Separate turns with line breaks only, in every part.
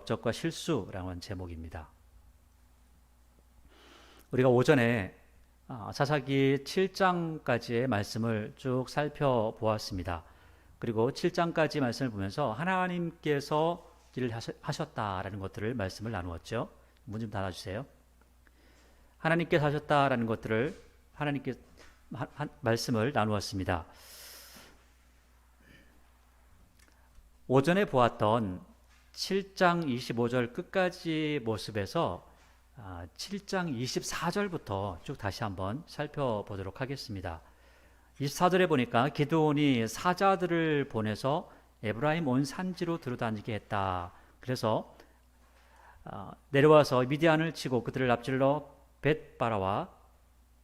업적과 실수라는 제목입니다. 우리가 오전에 사사기 7장까지의 말씀을 쭉 살펴보았습니다. 그리고 7장까지 말씀을 보면서 하나님께서 일을 하셨다라는 것들을 말씀을 나누었죠. 문 좀 닫아주세요. 하나님께서 하셨다라는 것들을 하나님께 말씀을 나누었습니다. 오전에 보았던 7장 25절 끝까지 모습에서 7장 24절부터 쭉 다시 한번 살펴보도록 하겠습니다. 24절에 보니까 기드온이 사자들을 보내서 에브라임 온 산지로 들어다니게 했다. 그래서 내려와서 미디안을 치고 그들을 앞질러 벳바라와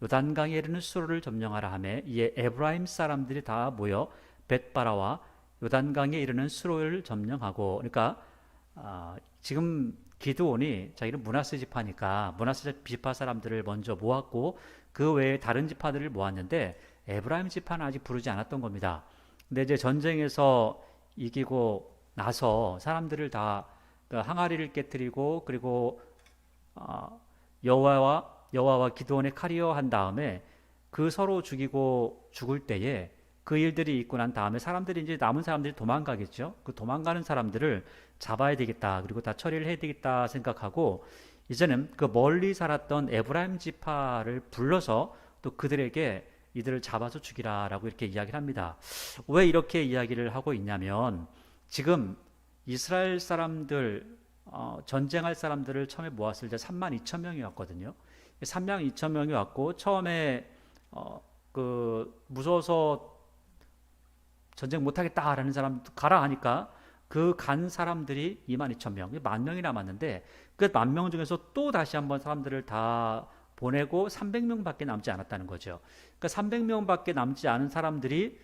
요단강에 이르는 수로를 점령하라 하매 이에 에브라임 사람들이 다 모여 벳바라와 요단강에 이르는 수로를 점령하고, 그러니까 지금 기드온이 자기는 므낫세 지파니까 므낫세 지파 사람들을 먼저 모았고 그 외에 다른 지파들을 모았는데 에브라임 지파는 아직 부르지 않았던 겁니다. 근데 이제 전쟁에서 이기고 나서 사람들을 다 항아리를 깨뜨리고 그리고 여호와와 기드온의 칼이여 한 다음에 그 서로 죽이고 죽을 때에 그 일들이 있고 난 다음에 사람들이 이제 남은 사람들이 도망가겠죠. 그 도망가는 사람들을 잡아야 되겠다. 그리고 다 처리를 해야 되겠다 생각하고 이제는 그 멀리 살았던 에브라임 지파를 불러서 또 그들에게 이들을 잡아서 죽이라라고 이렇게 이야기를 합니다. 왜 이렇게 이야기를 하고 있냐면 지금 이스라엘 사람들 전쟁할 사람들을 처음에 모았을 때 3만 2천 명이었거든요. 3만 2천 명이 왔고 처음에 무서워서 전쟁 못하겠다라는 사람 가라 하니까 그 간 사람들이 2만 2천 명, 10,000명이 남았는데 그 10,000명 중에서 또 다시 한번 사람들을 다 보내고 300명밖에 남지 않았다는 거죠. 그러니까 300명밖에 남지 않은 사람들이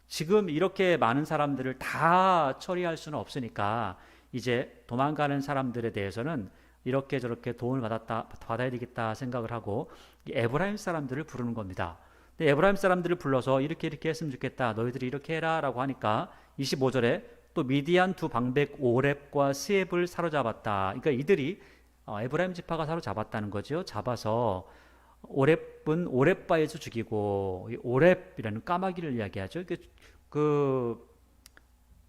지금 이렇게 많은 사람들을 다 처리할 수는 없으니까 이제 도망가는 사람들에 대해서는 이렇게 저렇게 도움을 받아야 되겠다 생각을 하고 에브라임 사람들을 부르는 겁니다. 근데 에브라임 사람들을 불러서 이렇게 했으면 좋겠다. 너희들이 이렇게 해라 라고 하니까 25절에 또 미디안 두 방백 오렙과 스엡을 사로잡았다. 그러니까 이들이 에브라임 지파가 사로잡았다는 거죠. 잡아서 오렙은 오렙바에서 죽이고 오렙이라는 까마귀를 이야기하죠. 그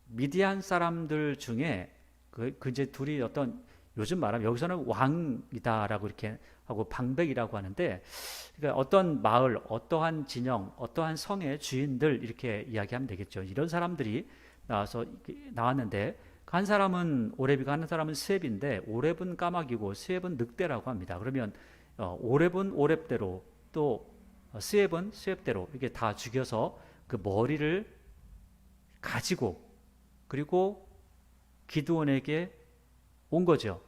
미디안 사람들 중에 그 이제 둘이 어떤 요즘 말하면 여기서는 왕이다라고 이렇게 하고 방백이라고 하는데 그러니까 어떤 마을, 어떠한 진영, 어떠한 성의 주인들 이렇게 이야기하면 되겠죠. 이런 사람들이 나왔는데 한 사람은 오렙이고 한 사람은 스엡인데 오렙은 까마귀고 스엡은 늑대라고 합니다. 그러면 오렙은 오렙대로 또 스엡은 스엡대로 이렇게 다 죽여서 그 머리를 가지고 그리고 기드온에게 온 거죠.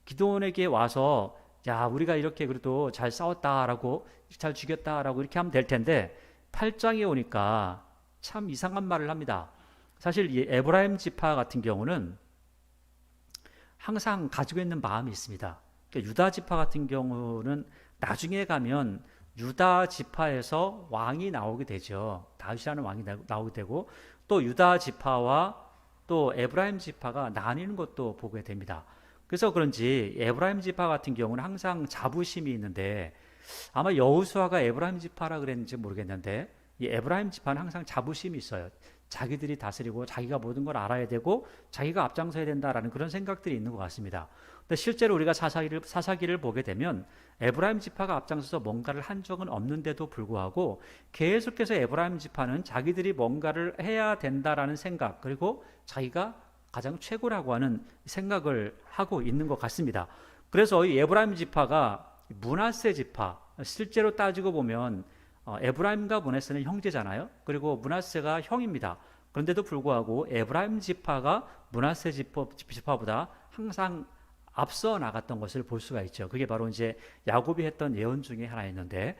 기드온에게 와서 야 우리가 이렇게 그래도 잘 싸웠다라고 잘 죽였다라고 이렇게 하면 될 텐데 8장에 오니까 참 이상한 말을 합니다. 사실 이 에브라임 지파 같은 경우는 항상 가지고 있는 마음이 있습니다. 그러니까 유다 지파 같은 경우는 나중에 가면 유다 지파에서 왕이 나오게 되죠. 다윗이라는 왕이 나오게 되고 또 유다 지파와 또 에브라임 지파가 나뉘는 것도 보게 됩니다. 그래서 그런지 에브라임 지파 같은 경우는 항상 자부심이 있는데 아마 여호수아가 에브라임 지파라 그랬는지 모르겠는데 이 에브라임 지파는 항상 자부심이 있어요. 자기들이 다스리고 자기가 모든 걸 알아야 되고 자기가 앞장서야 된다라는 그런 생각들이 있는 것 같습니다. 근데 실제로 우리가 사사기를 보게 되면 에브라임 지파가 앞장서서 뭔가를 한 적은 없는데도 불구하고 계속해서 에브라임 지파는 자기들이 뭔가를 해야 된다라는 생각 그리고 자기가 가장 최고라고 하는 생각을 하고 있는 것 같습니다. 그래서 이 에브라임 지파가 므낫세 지파 실제로 따지고 보면 에브라임과 므낫세는 형제잖아요. 그리고 므낫세가 형입니다. 그런데도 불구하고 에브라임 지파가 므낫세 지파보다 항상 앞서 나갔던 것을 볼 수가 있죠. 그게 바로 이제 야곱이 했던 예언 중에 하나였는데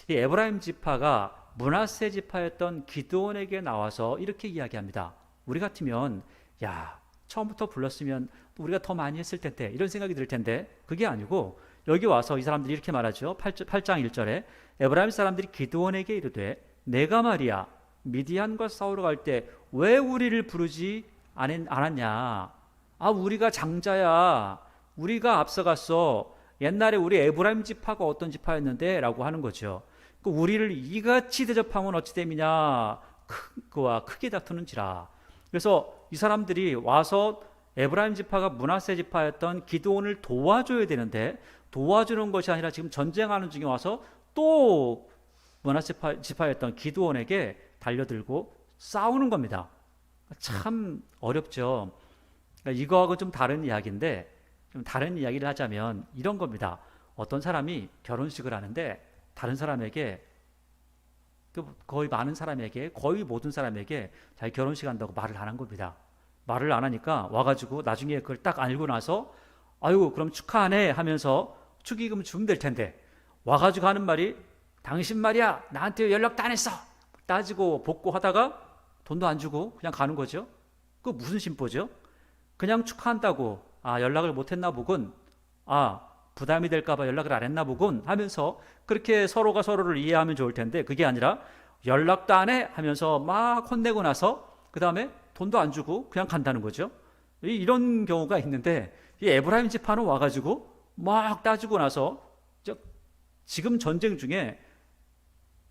이 에브라임 지파가 므낫세 지파였던 기드온에게 나와서 이렇게 이야기합니다. 우리 같으면 야 처음부터 불렀으면 우리가 더 많이 했을 텐데 이런 생각이 들 텐데 그게 아니고 여기 와서 이 사람들이 이렇게 말하죠. 8장 1절에 에브라임 사람들이 기드온에게 이르되 내가 말이야 미디안과 싸우러 갈 때 왜 우리를 부르지 않았냐. 아, 우리가 장자야. 우리가 앞서갔어. 옛날에 우리 에브라임 지파가 어떤 지파였는데 라고 하는 거죠. 그 우리를 이같이 대접하면 어찌 됨이냐. 그와 크게 다투는지라. 그래서 이 사람들이 와서 에브라임 지파가 므낫세 지파였던 기드온을 도와줘야 되는데 도와주는 것이 아니라 지금 전쟁하는 중에 와서 또 므낫세 지파였던 기드온에게 달려들고 싸우는 겁니다. 참 어렵죠. 그러니까 이거하고 좀 다른 이야기인데, 좀 다른 이야기를 하자면 이런 겁니다. 어떤 사람이 결혼식을 하는데 다른 사람에게, 거의 많은 사람에게, 거의 모든 사람에게 자기 결혼식 한다고 말을 안 한 겁니다. 말을 안 하니까 와가지고 나중에 그걸 딱 알고 나서 아유 그럼 축하하네 하면서 축의금 주면 될 텐데, 와가지고 하는 말이 당신 말이야 나한테 연락도 안 했어 따지고 복고하다가 돈도 안 주고 그냥 가는 거죠. 그 무슨 심보죠? 그냥 축하한다고 연락을 못 했나 보군, 부담이 될까봐 연락을 안 했나 보군 하면서 그렇게 서로가 서로를 이해하면 좋을 텐데, 그게 아니라 연락도 안 해 하면서 막 혼내고 나서 그 다음에 돈도 안 주고 그냥 간다는 거죠. 이런 경우가 있는데, 이 에브라임 지파는 와가지고 막 따지고 나서 지금 전쟁 중에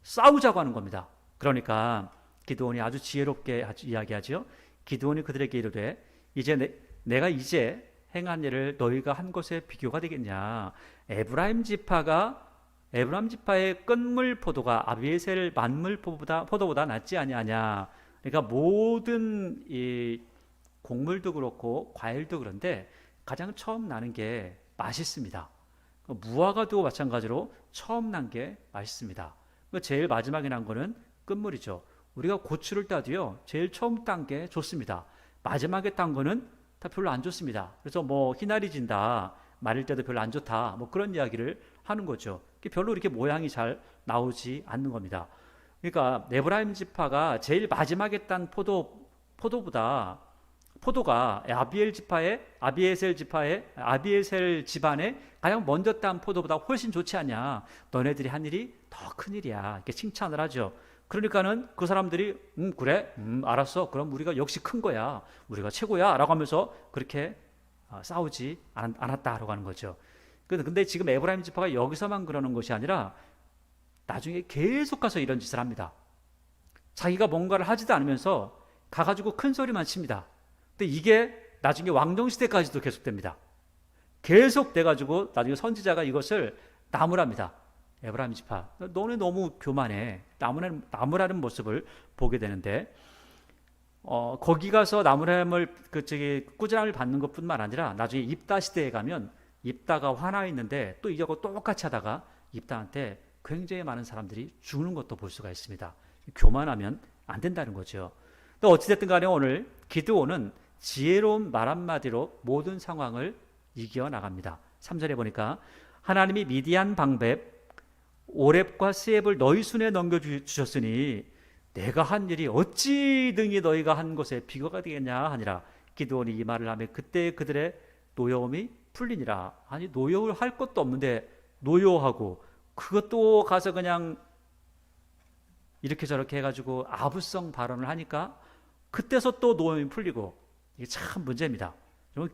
싸우자고 하는 겁니다. 그러니까 기드온이 아주 지혜롭게 이야기하죠. 기드온이 그들에게 이르되 이제 내가 이제 행한 일을 너희가 한 것에 비교가 되겠냐. 에브라임 지파의 끈물 포도가 아비에셀 만물 포도보다 낫지 아니하냐. 그러니까 모든 이 곡물도 그렇고 과일도 그런데 가장 처음 나는 게 맛있습니다. 무화과도 마찬가지로 처음 난 게 맛있습니다. 제일 마지막에 난 거는 끝물이죠. 우리가 고추를 따도요, 제일 처음 딴 게 좋습니다. 마지막에 딴 거는 다 별로 안 좋습니다. 그래서 뭐 희날이 진다, 마를 때도 별로 안 좋다, 뭐 그런 이야기를 하는 거죠. 별로 이렇게 모양이 잘 나오지 않는 겁니다. 그러니까 에브라임 지파가 제일 마지막에 딴 포도가 아비에셀 집안에 가장 먼저 딴 포도보다 훨씬 좋지 않냐. 너네들이 한 일이 더 큰 일이야. 이렇게 칭찬을 하죠. 그러니까는 그 사람들이 그래, 알았어. 그럼 우리가 역시 큰 거야. 우리가 최고야. 라고 하면서 그렇게 싸우지 않았다라고 하는 거죠. 근데 지금 에브라임 지파가 여기서만 그러는 것이 아니라 나중에 계속 가서 이런 짓을 합니다. 자기가 뭔가를 하지도 않으면서 가가지고 큰 소리만 칩니다. 근데 이게 나중에 왕정시대까지도 계속됩니다. 계속 돼가지고 나중에 선지자가 이것을 나무랍니다. 에브라임 지파, 너네 너무 교만해. 나무라는 모습을 보게 되는데, 거기 가서 나무람을 꾸지람을 받는 것뿐만 아니라 나중에 입다 시대에 가면 입다가 화나 있는데 또 이하고 똑같이 하다가 입다한테 굉장히 많은 사람들이 죽는 것도 볼 수가 있습니다. 교만하면 안 된다는 거죠. 또 어찌됐든 간에 오늘 기드온은 지혜로운 말 한마디로 모든 상황을 이겨나갑니다. 3절에 보니까 하나님이 미디안 방백 오렙과 스앱을 너희 손에 넘겨주셨으니 내가 한 일이 어찌 등이 너희가 한 것에 비교가 되겠냐 하니라. 기드온이 이 말을 하며 그때 그들의 노여움이 풀리니라. 아니 노여울 할 것도 없는데 노여하고 그것도 가서 그냥 이렇게 저렇게 해가지고 아부성 발언을 하니까 그때서 또 노여움이 풀리고, 이게 참 문제입니다.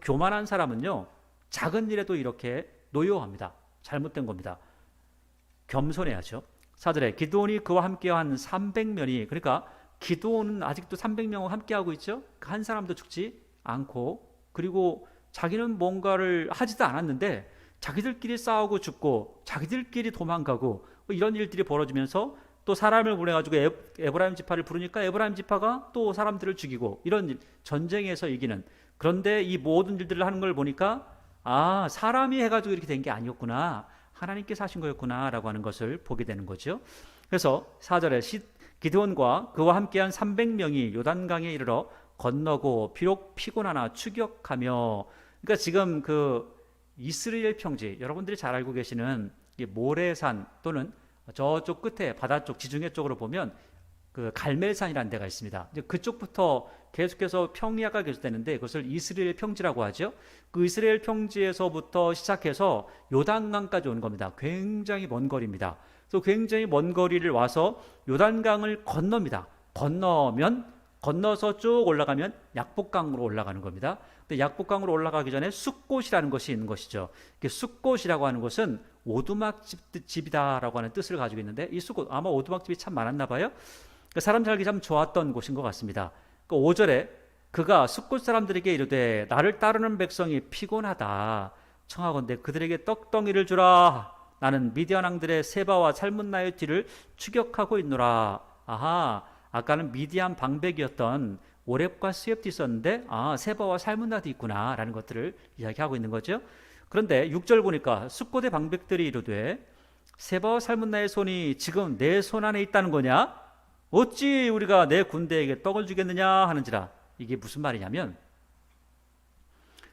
교만한 사람은요 작은 일에도 이렇게 노여합니다. 잘못된 겁니다. 겸손해야죠. 4절에 기드온이 그와 함께한 300명이, 그러니까 기드온은 아직도 300명과 함께하고 있죠. 한 사람도 죽지 않고, 그리고 자기는 뭔가를 하지도 않았는데 자기들끼리 싸우고 죽고 자기들끼리 도망가고 이런 일들이 벌어지면서 또 사람을 보내가지고 에브라임 지파를 부르니까 에브라임 지파가 또 사람들을 죽이고 이런 전쟁에서 이기는, 그런데 이 모든 일들을 하는 걸 보니까 사람이 해가지고 이렇게 된 게 아니었구나, 하나님께서 하신 거였구나 라고 하는 것을 보게 되는 거죠. 그래서 4절에 기드온과 그와 함께한 300명이 요단강에 이르러 건너고 비록 피곤하나 추격하며, 그러니까 지금 그 이스라엘 평지, 여러분들이 잘 알고 계시는 모레산 또는 저쪽 끝에 바다 쪽 지중해 쪽으로 보면 그 갈멜산이라는 데가 있습니다. 이제 그쪽부터 계속해서 평야가 계속되는데 그것을 이스라엘 평지라고 하죠. 그 이스라엘 평지에서부터 시작해서 요단강까지 온 겁니다. 굉장히 먼 거리입니다. 그래서 굉장히 먼 거리를 와서 요단강을 건넙니다. 건너면 건너서 쭉 올라가면 약복강으로 올라가는 겁니다. 근데 약복강으로 올라가기 전에 숫곳이라는 것이 있는 것이죠. 숫곳이라고 하는 것은 오두막집이다라고 하는 뜻을 가지고 있는데, 이 숫곳 아마 오두막집이 참 많았나 봐요. 사람 살기 참 좋았던 곳인 것 같습니다. 5절에 그가 숫곳 사람들에게 이르되 나를 따르는 백성이 피곤하다. 청하건대 그들에게 떡덩이를 주라. 나는 미디안 왕들의 세바와 살문나의 뒤를 추격하고 있노라. 아하, 아까는 미디안 방백이었던 오렙과 스웹도 있었는데 세바와 살문나도 있구나 라는 것들을 이야기하고 있는 거죠. 그런데 6절 보니까 숫곳의 방백들이 이르되 세바와 살문나의 손이 지금 내 손 안에 있다는 거냐? 어찌 우리가 내 군대에게 떡을 주겠느냐 하는지라. 이게 무슨 말이냐면,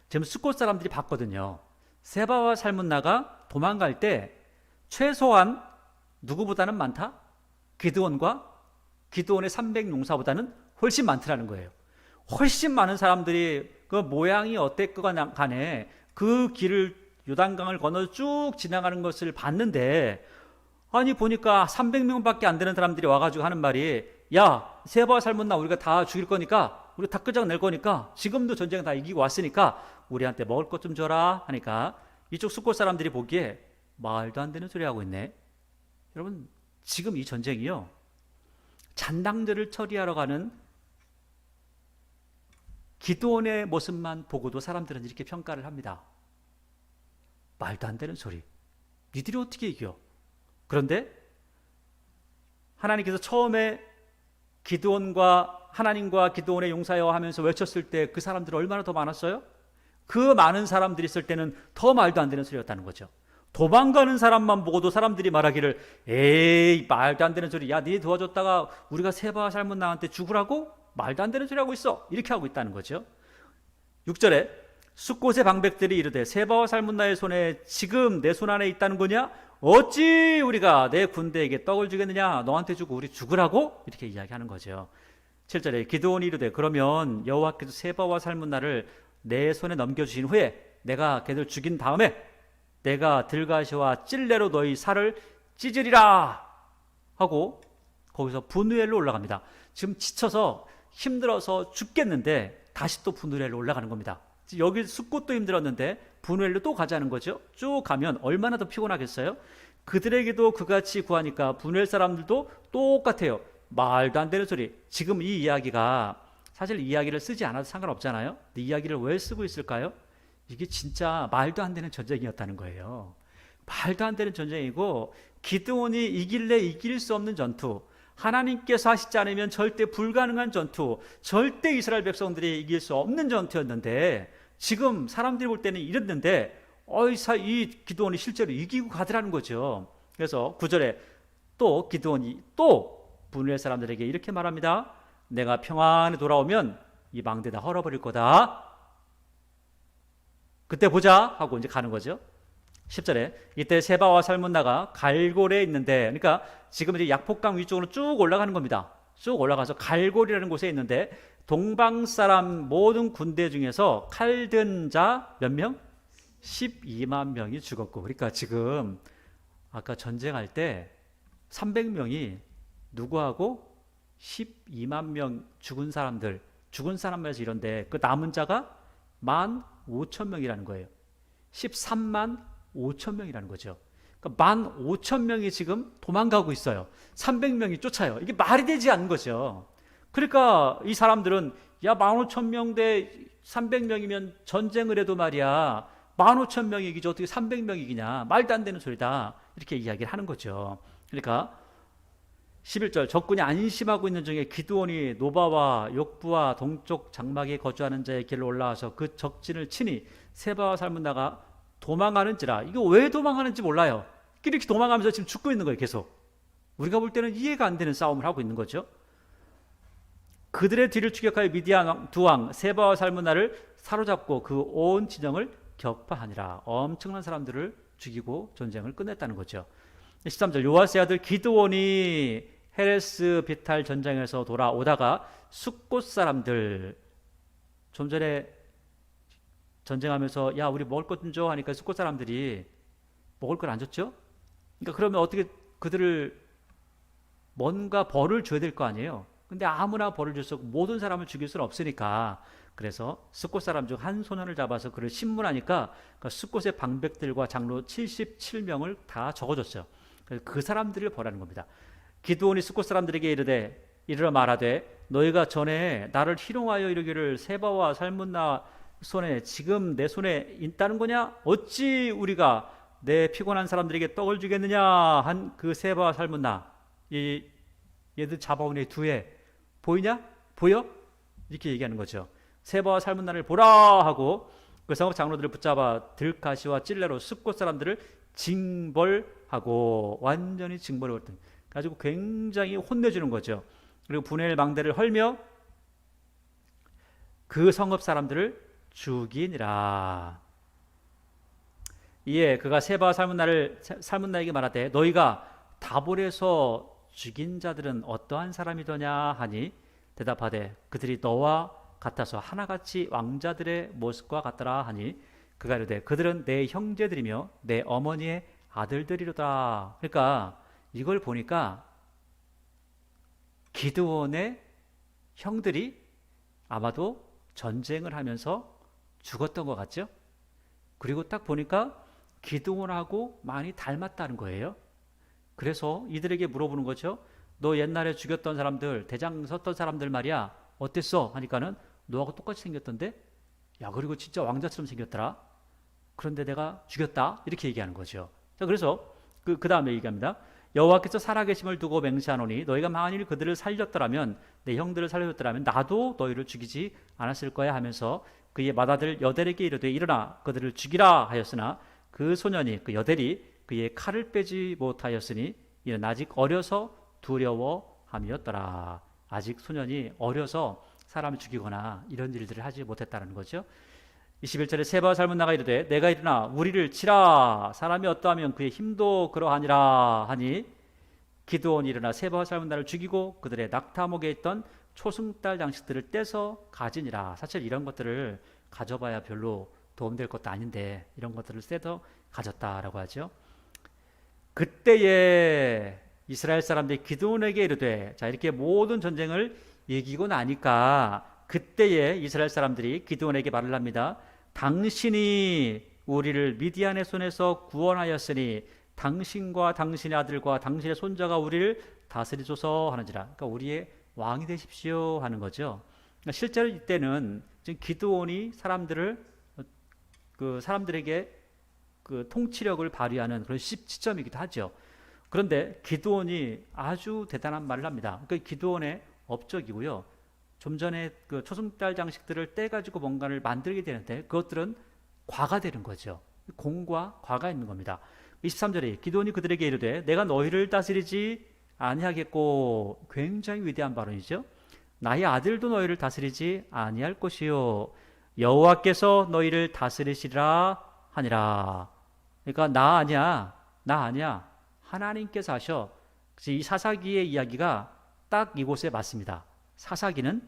지금 숫곳 사람들이 봤거든요. 세바와 살문나가 도망갈 때 최소한 누구보다는 많다? 기드온의 300용사보다는 훨씬 많더라는 거예요. 훨씬 많은 사람들이 그 모양이 어땠건 간에 그 길을, 요단강을 건너 쭉 지나가는 것을 봤는데, 아니 보니까 300명밖에 안 되는 사람들이 와가지고 하는 말이, 야, 세바와 살문나 우리가 다 죽일 거니까, 우리 다 끝장낼 거니까, 지금도 전쟁 다 이기고 왔으니까 우리한테 먹을 것 좀 줘라 하니까, 이쪽 숫곳 사람들이 보기에 말도 안 되는 소리 하고 있네. 여러분, 지금 이 전쟁이요, 잔당들을 처리하러 가는 기드온의 모습만 보고도 사람들은 이렇게 평가를 합니다. 말도 안 되는 소리. 니들이 어떻게 이겨? 그런데 하나님께서 처음에 기드온과 하나님과 기드온의 용사여 하면서 외쳤을 때 그 사람들이 얼마나 더 많았어요? 그 많은 사람들이 있을 때는 더 말도 안 되는 소리였다는 거죠. 도망가는 사람만 보고도 사람들이 말하기를, 에이 말도 안 되는 소리, 야 니 도와줬다가 우리가 세바와 살문나한테 죽으라고? 말도 안 되는 소리 하고 있어. 이렇게 하고 있다는 거죠. 6절에 숫곳의 방백들이 이르되 세바와 살문나의 손에 지금 내 손 안에 있다는 거냐? 어찌 우리가 내 군대에게 떡을 주겠느냐? 너한테 주고 우리 죽으라고? 이렇게 이야기하는 거죠. 7절에 기드온이 이르되 그러면 여호와께서 세바와 살문나를 내 손에 넘겨주신 후에 내가 걔들 죽인 다음에 내가 들가시와 찔레로 너희 살을 찢으리라 하고 거기서 분우엘로 올라갑니다. 지금 지쳐서 힘들어서 죽겠는데 다시 또 분우엘로 올라가는 겁니다. 여기 숫곳도 힘들었는데 분우엘로 또 가자는 거죠. 쭉 가면 얼마나 더 피곤하겠어요? 그들에게도 그같이 구하니까 분우엘 사람들도 똑같아요. 말도 안 되는 소리. 지금 이 이야기가, 사실 이 이야기를 쓰지 않아도 상관없잖아요. 근데 이 이야기를 왜 쓰고 있을까요? 이게 진짜 말도 안 되는 전쟁이었다는 거예요. 말도 안 되는 전쟁이고, 기드온이 이길래 이길 수 없는 전투, 하나님께서 하시지 않으면 절대 불가능한 전투, 절대 이스라엘 백성들이 이길 수 없는 전투였는데, 지금 사람들이 볼 때는 이랬는데 이 기드온이 실제로 이기고 가더라는 거죠. 그래서 9절에 또 기드온이 또 분우엘 사람들에게 이렇게 말합니다. 내가 평안에 돌아오면 이 망대 다 헐어버릴 거다. 그때 보자 하고 이제 가는 거죠. 10절에 이때 세바와 살문나가 갈골에 있는데, 그러니까 지금 이제 약폭강 위쪽으로 쭉 올라가는 겁니다. 쭉 올라가서 갈골이라는 곳에 있는데, 동방 사람 모든 군대 중에서 칼든 자 몇 명? 12만 명이 죽었고, 그러니까 지금 아까 전쟁할 때 300명이 누구하고 12만 명 죽은 사람에서 이런데, 그 남은 자가 15,000명이라는 거예요. 13만 5천 명이라는 거죠. 그러니까 15,000명이 지금 도망가고 있어요. 300명이 쫓아요. 이게 말이 되지 않는 거죠. 그러니까 이 사람들은, 야 15,000명 대 300명이면 전쟁을 해도 말이야 15,000명이 이기지 어떻게 300명이 이기냐, 말도 안 되는 소리다, 이렇게 이야기를 하는 거죠. 그러니까 11절 적군이 안심하고 있는 중에 기드온이 노바와 욕부와 동쪽 장막에 거주하는 자의 길로 올라와서 그 적진을 치니 세바와 살문나가 도망가는지라. 이거 왜 도망가는지 몰라요. 이렇게 도망가면서 지금 죽고 있는 거예요. 계속 우리가 볼 때는 이해가 안 되는 싸움을 하고 있는 거죠. 그들의 뒤를 추격하여 미디안 두 왕 세바와 살문나를 사로잡고 그 온 진영을 격파하니라. 엄청난 사람들을 죽이고 전쟁을 끝냈다는 거죠. 13절 요아스의 아들 기드온이 헤레스 비탈 전장에서 돌아오다가 숫곳 사람들, 좀 전에 전쟁하면서 야 우리 먹을 것 좀 줘 하니까 숫곳 사람들이 먹을 걸 안 줬죠. 그러니까 그러면 어떻게 그들을 뭔가 벌을 줘야 될 거 아니에요. 근데 아무나 벌을 줄 수 없고 모든 사람을 죽일 수는 없으니까 그래서 숫곳 사람 중 한 소년을 잡아서 그를 신문하니까 그 숫곳의 방백들과 장로 77명을 다 적어줬어요. 그래서 그 사람들을 벌하는 겁니다. 기드온이 숫곳 사람들에게 이르러 말하되 너희가 전에 나를 희롱하여 이르기를 세바와 살문나 손에 지금 내 손에 있다는 거냐? 어찌 우리가 내 피곤한 사람들에게 떡을 주겠느냐? 한 그 세바와 살문나 이 얘들 잡아온 두 해 보이냐? 보여? 이렇게 얘기하는 거죠. 세바와 살문나를 보라 하고 그 성읍 장로들을 붙잡아 들가시와 찔레로 숫곳 사람들을 징벌하고 완전히 징벌을 가지고 굉장히 혼내주는 거죠. 그리고 분해의 망대를 헐며 그 성읍 사람들을 죽이니라. 이에 그가 세바와 살문나에게 말하되 너희가 다볼에서 죽인 자들은 어떠한 사람이더냐 하니 대답하되 그들이 너와 같아서 하나같이 왕자들의 모습과 같더라 하니 그가 이르되 그들은 내 형제들이며 내 어머니의 아들들이로다. 그러니까 이걸 보니까 기드온의 형들이 아마도 전쟁을 하면서 죽었던 것 같죠? 그리고 딱 보니까 기드온하고 많이 닮았다는 거예요. 그래서 이들에게 물어보는 거죠. 너 옛날에 죽였던 사람들, 대장 섰던 사람들 말이야. 어땠어? 하니까는 너하고 똑같이 생겼던데? 야, 그리고 진짜 왕자처럼 생겼더라. 그런데 내가 죽였다. 이렇게 얘기하는 거죠. 자, 그래서 그 다음에 얘기합니다. 여호와께서 살아계심을 두고 맹세하노니 너희가 만일 그들을 살렸더라면 내 형들을 살려줬더라면 나도 너희를 죽이지 않았을 거야 하면서 그의 맏아들 여델에게 이르되 일어나 그들을 죽이라 하였으나 그 소년이 그 여델이 그의 칼을 빼지 못하였으니 이는 아직 어려서 두려워함이었더라. 아직 소년이 어려서 사람을 죽이거나 이런 일들을 하지 못했다는 거죠. 21절에 세바와 살문나가 이르되 내가 일어나 우리를 치라 사람이 어떠하면 그의 힘도 그러하니라 하니 기드온이 일어나 세바와 살문나를 죽이고 그들의 낙타목에 있던 초승달 장식들을 떼서 가지니라. 사실 이런 것들을 가져봐야 별로 도움될 것도 아닌데 이런 것들을 떼서 가졌다라고 하죠. 그때에 이스라엘 사람들이 기드온에게 이르되 자 이렇게 모든 전쟁을 이기고 나니까 그때에 이스라엘 사람들이 기드온에게 말을 합니다. 당신이 우리를 미디안의 손에서 구원하였으니 당신과 당신의 아들과 당신의 손자가 우리를 다스리소서 하는지라. 그러니까 우리의 왕이 되십시오 하는 거죠. 그러니까 실제로 이때는 지금 기드온이 사람들에게 그 통치력을 발휘하는 그런 시점이기도 하죠. 그런데 기드온이 아주 대단한 말을 합니다. 그러니까 기드온의 업적이고요. 좀 전에 그 초승달 장식들을 떼가지고 뭔가를 만들게 되는데 그것들은 과가 되는 거죠. 공과 과가 있는 겁니다. 23절에 기드온이 그들에게 이르되 내가 너희를 다스리지 아니하겠고 굉장히 위대한 발언이죠. 나의 아들도 너희를 다스리지 아니할 것이요 여호와께서 너희를 다스리시리라 하니라. 그러니까 나 아니야. 하나님께서 하셔. 이 사사기의 이야기가 딱 이곳에 맞습니다. 사사기는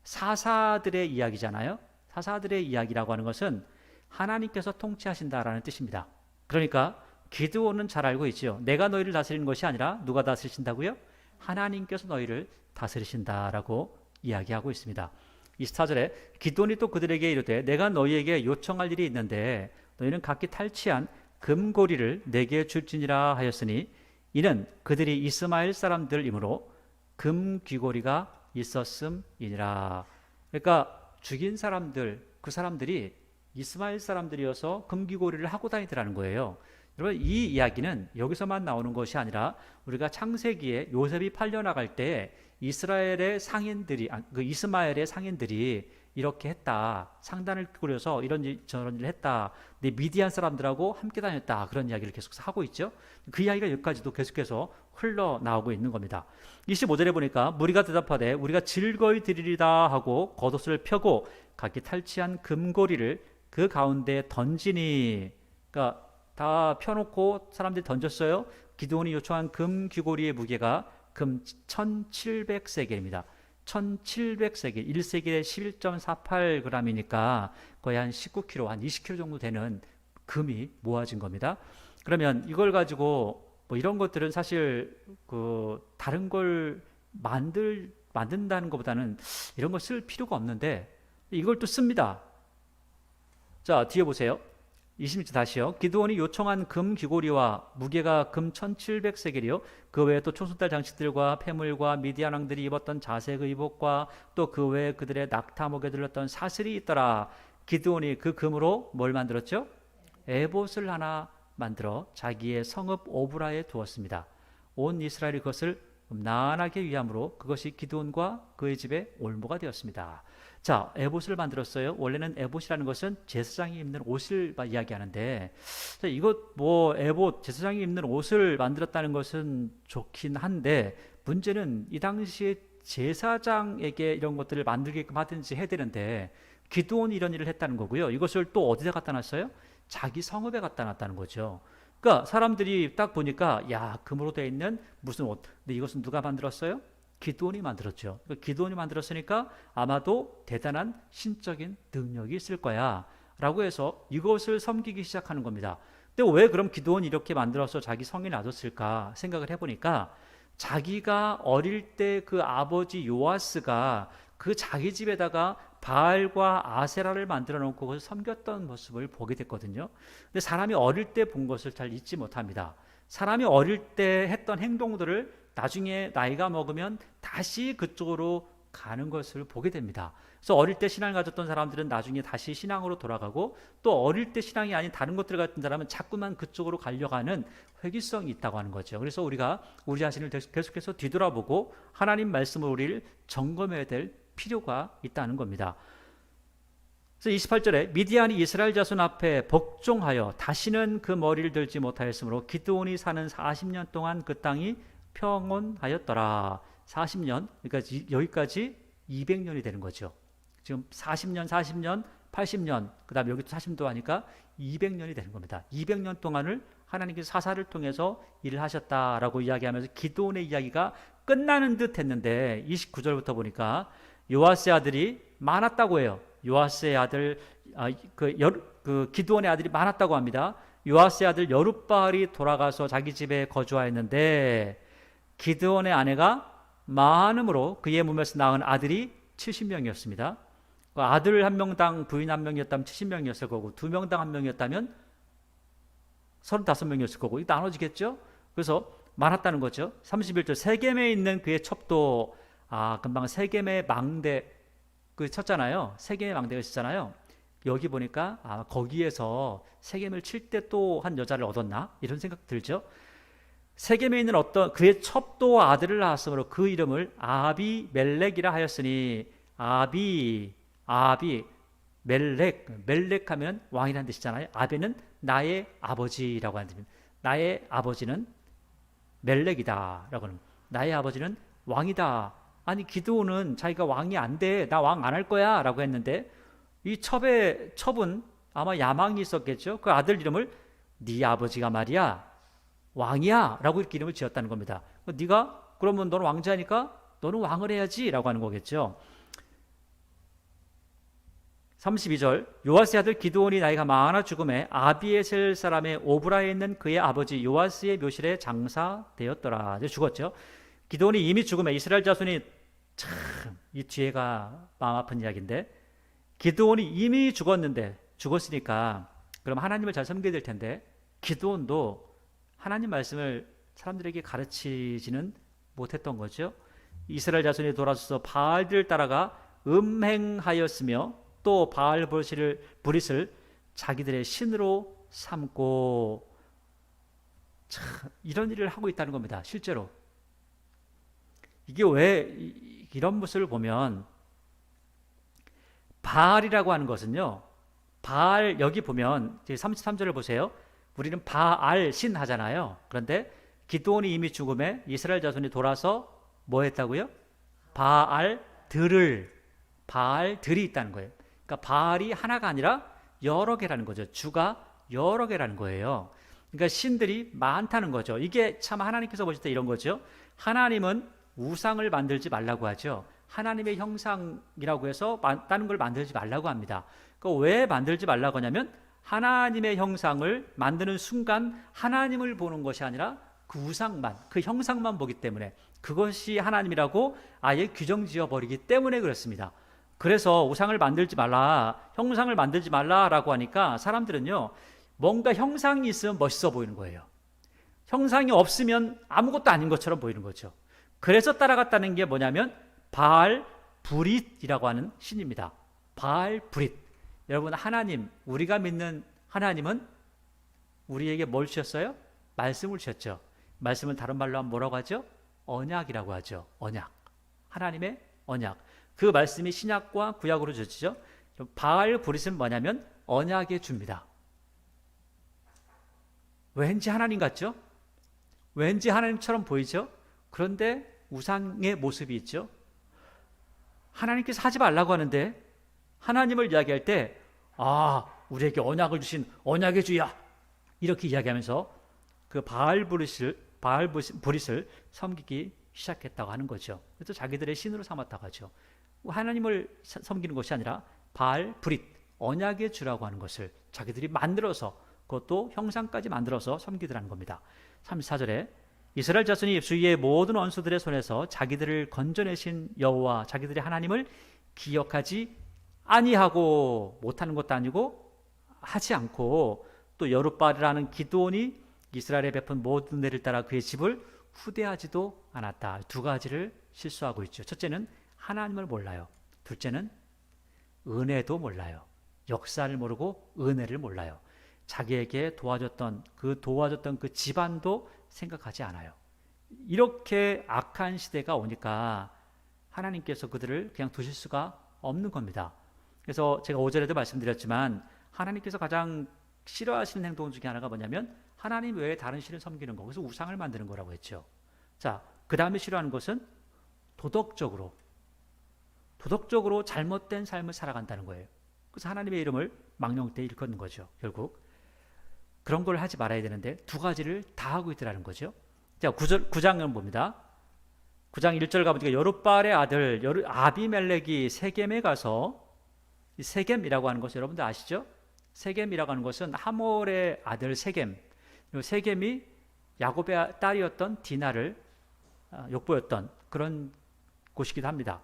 사사들의 이야기잖아요. 사사들의 이야기라고 하는 것은 하나님께서 통치하신다라는 뜻입니다. 그러니까 기드온은 잘 알고 있죠. 내가 너희를 다스리는 것이 아니라 누가 다스리신다고요? 하나님께서 너희를 다스리신다라고 이야기하고 있습니다. 24절에 기드온이 또 그들에게 이르되 내가 너희에게 요청할 일이 있는데 너희는 각기 탈취한 금고리를 내게 줄지니라 하였으니 이는 그들이 이스마엘 사람들이므로 금귀고리가 있었음이니라. 그러니까 죽인 사람들, 그 사람들이 이스마엘 사람들이어서 금귀고리를 하고 다니더라는 거예요. 여러분 이 이야기는 여기서만 나오는 것이 아니라 우리가 창세기에 요셉이 팔려나갈 때 이스라엘의 상인들이 그 이스마엘의 상인들이 이렇게 했다. 상단을 꾸려서 이런 일, 저런 일을 했다. 근데 미디안 사람들하고 함께 다녔다. 그런 이야기를 계속 하고 있죠. 그 이야기가 여기까지도 계속해서 흘러나오고 있는 겁니다. 25절에 보니까 무리가 대답하되 우리가 즐거이 드리리다 하고 겉옷을 펴고 각기 탈취한 금고리를 그 가운데 던지니 그러니까 다 펴놓고 사람들이 던졌어요. 기드온이 요청한 금 귀고리의 무게가 금 1700세겔입니다. 1700세겔, 1세겔에 11.48g이니까 거의 한 19kg, 한 20kg 정도 되는 금이 모아진 겁니다. 그러면 이걸 가지고 뭐 이런 것들은 사실 그 다른 걸 만든다는 것보다는 이런 거 쓸 필요가 없는데 이걸 또 씁니다. 자, 뒤에 보세요. 26절 다시요. 기드온이 요청한 금 귀고리와 무게가 금 1700세겔이요. 그 외에 또 초승달 장식들과 폐물과 미디안 왕들이 입었던 자색 의복과 또 그 외에 그들의 낙타목에 들렸던 사슬이 있더라. 기드온이 그 금으로 뭘 만들었죠? 에봇을 하나 만들어 자기의 성읍 오브라에 두었습니다. 온 이스라엘이 그것을 음란하게 위함으로 그것이 기드온과 그의 집의 올무가 되었습니다. 자, 에봇을 만들었어요. 원래는 에봇이라는 것은 제사장이 입는 옷을 이야기하는데, 자, 이것 에봇 제사장이 입는 옷을 만들었다는 것은 좋긴 한데 문제는 이 당시에 제사장에게 이런 것들을 만들게끔 하든지 해야 되는데 기드온이 이런 일을 했다는 거고요. 이것을 또 어디다 갖다 놨어요? 자기 성읍에 갖다 놨다는 거죠. 그러니까 사람들이 딱 보니까 야, 금으로 되어 있는 무슨 옷. 근데 이것은 누가 만들었어요? 기드온이 만들었죠. 그러니까 기드온이 만들었으니까 아마도 대단한 신적인 능력이 있을 거야 라고 해서 이것을 섬기기 시작하는 겁니다. 근데 왜 그럼 기드온이 이렇게 만들어서 자기 성에 놔뒀을까 생각을 해보니까 자기가 어릴 때 그 아버지 요아스가 그 자기 집에다가 바알과 아세라를 만들어 놓고 그것을 섬겼던 모습을 보게 됐거든요. 근데 사람이 어릴 때 본 것을 잘 잊지 못합니다. 사람이 어릴 때 했던 행동들을 나중에 나이가 먹으면 다시 그쪽으로 가는 것을 보게 됩니다. 그래서 어릴 때 신앙을 가졌던 사람들은 나중에 다시 신앙으로 돌아가고 또 어릴 때 신앙이 아닌 다른 것들 같은 사람은 자꾸만 그쪽으로 가려고 하는 회귀성이 있다고 하는 거죠. 그래서 우리가 우리 자신을 계속해서 뒤돌아보고 하나님 말씀을 우리를 점검해야 될 필요가 있다는 겁니다. 그래서 28절에 미디안이 이스라엘 자손 앞에 복종하여 다시는 그 머리를 들지 못하였으므로 기드온이 사는 40년 동안 그 땅이 평온하였더라. 40년, 그러니까 여기까지 200년이 되는 거죠. 지금 40년, 80년, 그 다음에 여기도 40도 하니까 200년이 되는 겁니다. 200년 동안을 하나님께서 사사를 통해서 일을 하셨다라고 이야기하면서 기드온의 이야기가 끝나는 듯 했는데 29절부터 보니까 요아스의 아들이 많았다고 해요. 요아스의 아들, 기드온의 아들이 많았다고 합니다. 요아스의 아들 여룻바알이 돌아가서 자기 집에 거주하였는데 기드온의 아내가 많음으로 그의 몸에서 낳은 아들이 70명이었습니다. 아들 한 명당 부인 한 명이었다면 70명이었을 거고 2명당 한 명이었다면 35명이었을 거고 이거 나눠지겠죠? 그래서 많았다는 거죠. 31절 세겜에 있는 그의 첩도 금방 세겜의 망대 쳤잖아요. 세겜의 망대가 있었잖아요. 여기 보니까 거기에서 세겜을 칠 때 또 한 여자를 얻었나? 이런 생각 들죠. 세겜에 있는 어떤 그의 첩도 아들을 낳았으므로 그 이름을 아비멜렉이라 하였으니 멜렉 하면 왕이라는 뜻이잖아요. 아비는 나의 아버지라고 하는 뜻입니다. 나의 아버지는 멜렉이다 라고 하는, 나의 아버지는 왕이다. 아니 기드온은 자기가 왕이 안 돼, 나 왕 안 할 거야 라고 했는데 이 첩은 아마 야망이 있었겠죠. 그 아들 이름을 네 아버지가 말이야 왕이야 라고 이렇게 이름을 지었다는 겁니다. 네가 그러면 너는 왕자니까 너는 왕을 해야지 라고 하는 거겠죠. 32절 요아스의 아들 기드온이 나이가 많아 죽음에 아비에셀 사람의 오브라에 있는 그의 아버지 요아스의 묘실에 장사되었더라. 이제 죽었죠. 기드온이 이미 죽음에 이스라엘 자손이 참 이 뒤에가 마음 아픈 이야기인데 기드온이 이미 죽었으니까 그럼 하나님을 잘 섬겨야 될 텐데 기드온도 하나님 말씀을 사람들에게 가르치지는 못했던 거죠. 이스라엘 자손이 돌아서서 바알들을 따라가 음행하였으며 또 바알 브릿을 자기들의 신으로 삼고 참 이런 일을 하고 있다는 겁니다. 실제로 이게 왜 이런 모습을 보면 바알이라고 하는 것은요. 바알 여기 보면 33절을 보세요. 우리는 바알 신 하잖아요. 그런데 기드온이 이미 죽음에 이스라엘 자손이 돌아서 뭐 했다고요? 바알들이 있다는 거예요. 그러니까 바알이 하나가 아니라 여러 개라는 거죠. 주가 여러 개라는 거예요. 그러니까 신들이 많다는 거죠. 이게 참 하나님께서 보실 때 이런 거죠. 하나님은 우상을 만들지 말라고 하죠. 하나님의 형상이라고 해서 다른 걸 만들지 말라고 합니다. 그러니까 왜 만들지 말라고 하냐면 하나님의 형상을 만드는 순간 하나님을 보는 것이 아니라 그 그 우상만, 그 형상만 보기 때문에, 그것이 하나님이라고 아예 규정 지어버리기 때문에 그렇습니다. 그래서 우상을 만들지 말라, 형상을 만들지 말라라고 하니까 사람들은요, 뭔가 형상이 있으면 멋있어 보이는 거예요. 형상이 없으면 아무것도 아닌 것처럼 보이는 거죠. 그래서 따라갔다는 게 뭐냐면 바알 브릿이라고 하는 신입니다. 바알 브릿. 여러분, 하나님, 우리가 믿는 하나님은 우리에게 뭘 주셨어요? 말씀을 주셨죠. 말씀을 다른 말로 하면 뭐라고 하죠? 언약이라고 하죠. 언약. 하나님의 언약. 그 말씀이 신약과 구약으로 주어지죠. 바알 브릿은 뭐냐면 언약의 주입니다. 왠지 하나님 같죠? 왠지 하나님처럼 보이죠? 그런데 우상의 모습이 있죠. 하나님께서 하지 말라고 하는데 하나님을 이야기할 때 우리에게 언약을 주신 언약의 주야, 이렇게 이야기하면서 그 바알 브릿을 섬기기 시작했다고 하는 거죠. 그래서 자기들의 신으로 삼았다고 하죠. 하나님을 섬기는 것이 아니라 바알 브릿, 언약의 주라고 하는 것을 자기들이 만들어서, 그것도 형상까지 만들어서 섬기더라는 겁니다. 34절에 이스라엘 자손이 주위의 모든 원수들의 손에서 자기들을 건져내신 여호와 자기들의 하나님을 기억하지 아니하고, 못하는 것도 아니고 하지 않고, 또 여룻바알이라는 기드온이 이스라엘에 베푼 모든 은혜를 따라 그의 집을 후대하지도 않았다. 두 가지를 실수하고 있죠. 첫째는 하나님을 몰라요. 둘째는 은혜도 몰라요. 역사를 모르고 은혜를 몰라요. 자기에게 도와줬던 그 집안도 생각하지 않아요. 이렇게 악한 시대가 오니까 하나님께서 그들을 그냥 두실 수가 없는 겁니다. 그래서 제가 5절에도 말씀드렸지만 하나님께서 가장 싫어하시는 행동 중에 하나가 뭐냐면 하나님 외에 다른 신을 섬기는 거, 그래서 우상을 만드는 거라고 했죠. 자, 그 다음에 싫어하는 것은 도덕적으로 잘못된 삶을 살아간다는 거예요. 그래서 하나님의 이름을 망령되이 일컫는 거죠. 결국 그런 걸 하지 말아야 되는데 두 가지를 다 하고 있더라는 거죠. 자, 9장을 봅니다. 9장 1절 가보니까 여룻바알의 아들 아비멜렉이 세겜에 가서, 세겜이라고 하는 것을 여러분들 아시죠? 세겜이라고 하는 것은 하몰의 아들 세겜, 세겜이 야곱의 딸이었던 디나를 욕보였던 그런 곳이기도 합니다.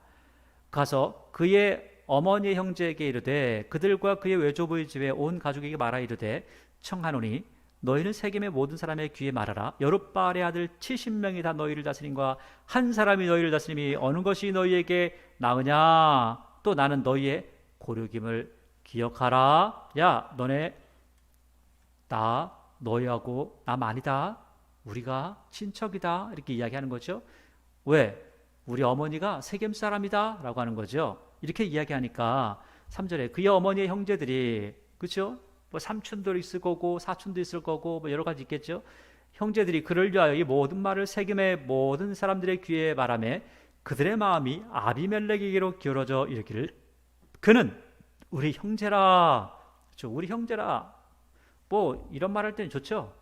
가서 그의 어머니의 형제에게 이르되 그들과 그의 외조부의 집에 온 가족에게 말하 이르되 청하노니 너희는 세겜의 모든 사람의 귀에 말하라. 여룻바알의 아들 70명이 다 너희를 다스림과 한 사람이 너희를 다스림이 어느 것이 너희에게 나으냐. 또 나는 너희의 고륙임을 기억하라. 야, 너희하고 나 많이다. 우리가 친척이다. 이렇게 이야기하는 거죠. 왜? 우리 어머니가 세겜 사람이다 라고 하는 거죠. 이렇게 이야기하니까 3절에 그의 어머니의 형제들이, 그렇죠? 뭐 삼촌도 있을 거고 사촌도 있을 거고 뭐 여러 가지 있겠죠. 형제들이 그를 위하여 이 모든 말을 세겜의 모든 사람들의 귀에 말하며 그들의 마음이 아비멜렉에게로 기울어져 이르기를 그는 우리 형제라. 그렇죠? 우리 형제라. 뭐 이런 말 할 때는 좋죠.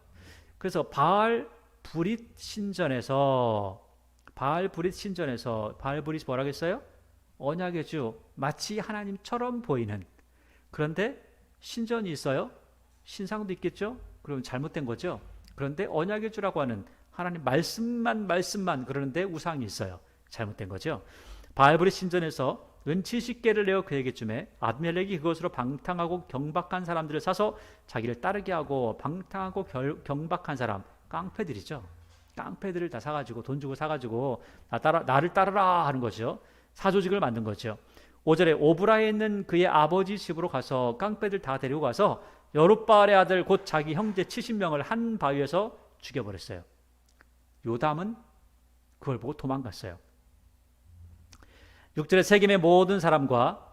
그래서 바알 브릿 신전에서 바알 브릿이 뭐라겠어요? 언약의 주, 마치 하나님처럼 보이는. 그런데 신전이 있어요. 신상도 있겠죠. 그러면 잘못된 거죠. 그런데 언약의 주라고 하는 하나님 말씀만 그러는데 우상이 있어요. 잘못된 거죠. 바알 브릿 신전에서 은 70개를 내어 그에게 주매 아비멜렉이 그것으로 방탕하고 경박한 사람들을 사서 자기를 따르게 하고, 방탕하고 경박한 사람, 깡패들이죠. 깡패들을 다 사가지고 돈 주고 사가지고 나를 따르라 하는 거죠. 사조직을 만든 거죠. 5절에 오브라에 있는 그의 아버지 집으로 가서 깡패들 다 데리고 가서 여룻바알의 아들 곧 자기 형제 70명을 한 바위에서 죽여버렸어요. 요담은 그걸 보고 도망갔어요. 6절에 세겜의 모든 사람과